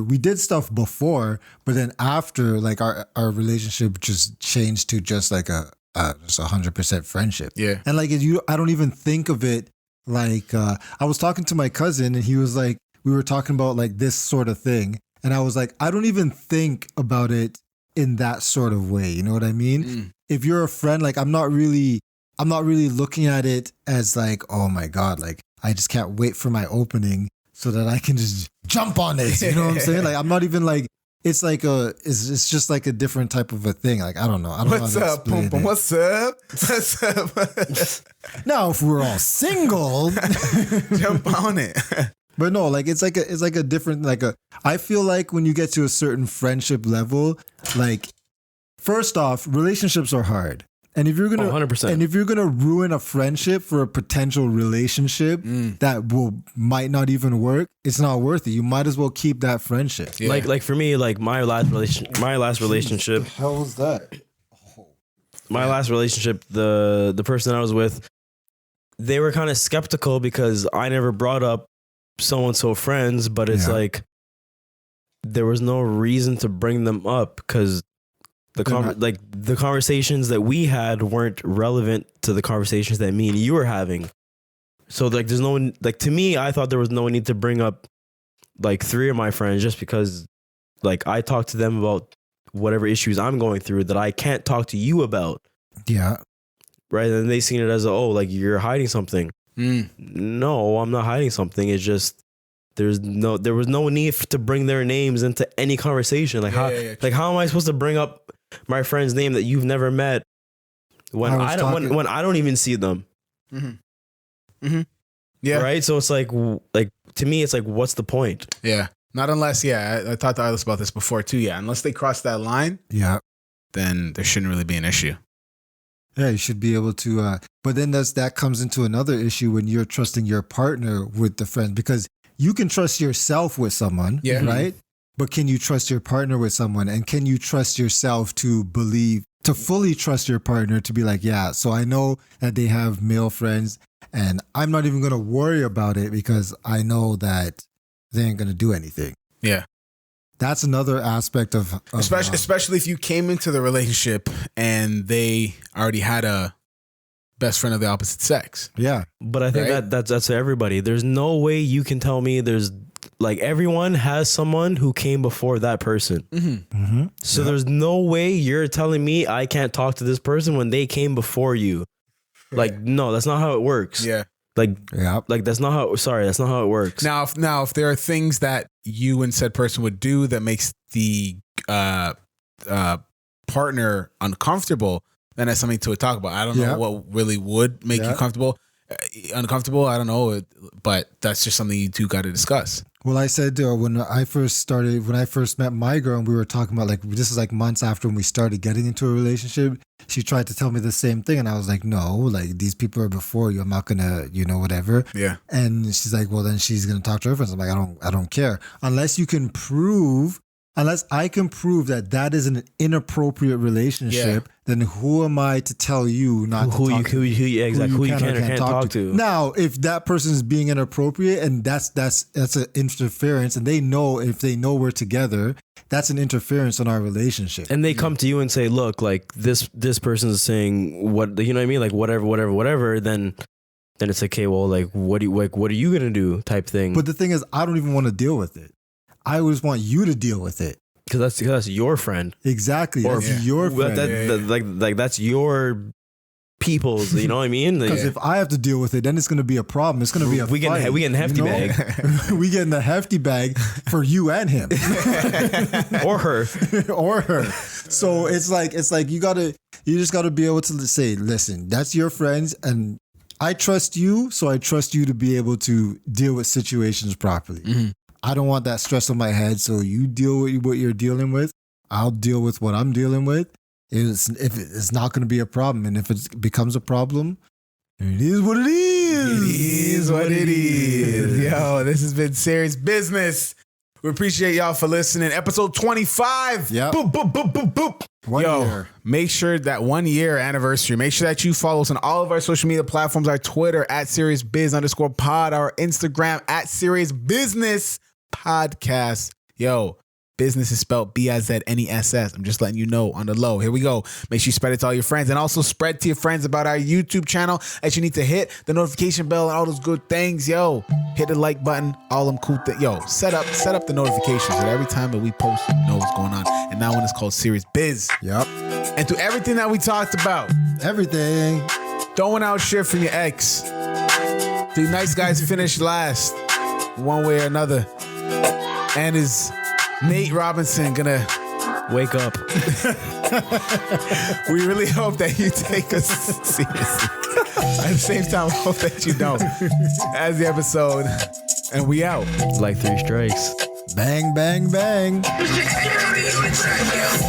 we did stuff before, but then after like our relationship just changed to just like just 100% friendship. Yeah, and like I don't even think of it like I was talking to my cousin and he was like, we were talking about like this sort of thing, and I was like, I don't even think about it in that sort of way. You know what I mean? If you're a friend, like I'm not really looking at it as like, oh my God, like I just can't wait for my opening so that I can just jump on it. You know what I'm saying? Like I'm not even like, it's like it's just like a different type of a thing. Like, I don't know. What's up, Pum Pum? What's up? What's up? Now, if we're all single, jump on it. But no, like it's like a different, I feel like when you get to a certain friendship level, like first off, relationships are hard. And if you're gonna 100%. And if you're gonna ruin a friendship for a potential relationship that might not even work, it's not worth it. You might as well keep that friendship. Yeah. Like for me, like my last relationship. What the hell was that? My last relationship, the person that I was with, they were kind of skeptical because I never brought up so-and-so friends, but it's like there was no reason to bring them up because the conversations that we had weren't relevant to the conversations that me and you were having. So like there's no, like to me, I thought there was no need to bring up like 3 of my friends just because like I talked to them about whatever issues I'm going through that I can't talk to you about. Yeah. Right. And they seen it as like you're hiding something. No, I'm not hiding something. It's just there was no need to bring their names into any conversation. Like how am I supposed to bring up my friend's name that you've never met when I don't even see them? Yeah. Right. So it's like to me, it's like, what's the point? Yeah. Not unless, I talked to Alice about this before too. Yeah. Unless they cross that line. Yeah. Then there shouldn't really be an issue. Yeah, you should be able to, but then that comes into another issue when you're trusting your partner with the friend, because you can trust yourself with someone, right? But can you trust your partner with someone? And can you trust yourself to fully trust your partner to be like, yeah, so I know that they have male friends and I'm not even going to worry about it because I know that they ain't going to do anything. Yeah. That's another aspect of especially if you came into the relationship and they already had a best friend of the opposite sex. Yeah. But I think that's everybody. There's no way you can tell me there's like everyone has someone who came before that person. So there's no way you're telling me I can't talk to this person when they came before you. Like, no, that's not how it works. Yeah. That's not how it works. Now, if there are things that you and said person would do that makes the partner uncomfortable, then that's something to talk about. I don't know what really would make you uncomfortable. I don't know, but that's just something you two got to discuss. Well, I said when I first met my girl, and we were talking about like this is like months after when we started getting into a relationship. She tried to tell me the same thing, and I was like, no, like these people are before you. I'm not gonna, whatever. Yeah. And she's like, well, then she's gonna talk to her friends. I'm like, I don't care unless I can prove that is an inappropriate relationship. then who am I to tell you not who to talk who you can or can't talk to? to? Now, if that person is being inappropriate and that's an interference, and they know if they know we're together, that's an interference in our relationship. And they come to you and say, "Look, like this person is saying what you know what I mean, like whatever." Then it's okay. Well, like what are you gonna do? Type thing. But the thing is, I don't even want to deal with it. I always want you to deal with it. Because that's your friend. Exactly. Or that's your friend. Like that's your people's, you know what I mean? Because if I have to deal with it, then it's going to be a problem. It's going to be a fight. We get a hefty bag. We get in a hefty bag for you and him. Or her. Or her. So it's like you just got to be able to say, listen, that's your friends and I trust you, so I trust you to be able to deal with situations properly. Mm-hmm. I don't want that stress on my head, so you deal with what you're dealing with. I'll deal with what I'm dealing with. If it's not going to be a problem, and if it becomes a problem, it is what it is. It is what it is. Yo, this has been Serious Business. We appreciate y'all for listening. Episode 25. Yeah. Boop, boop, boop, boop, boop. One year. Make sure that 1 year anniversary, make sure that you follow us on all of our social media platforms, our Twitter @SeriousBiz_pod, our Instagram @SeriousBusiness Podcast. Yo, business is spelled BIZNESS. I'm just letting you know on the low. Here we go. Make sure you spread it to all your friends and also spread to your friends about our YouTube channel that you need to hit the notification bell and all those good things. Yo, hit the like button, all them cool things. Yo, set up the notifications so that every time that we post, you know what's going on. And that one is called Serious Biz. Yep. And to everything that we talked about, everything, throwing out shit from your ex. The nice guys finish last, one way or another. And is Nate Robinson gonna wake up? We really hope that you take us seriously. At the same time, I hope that you don't. As the episode, and we out. Like 3 strikes. Bang, bang, bang. This is serious.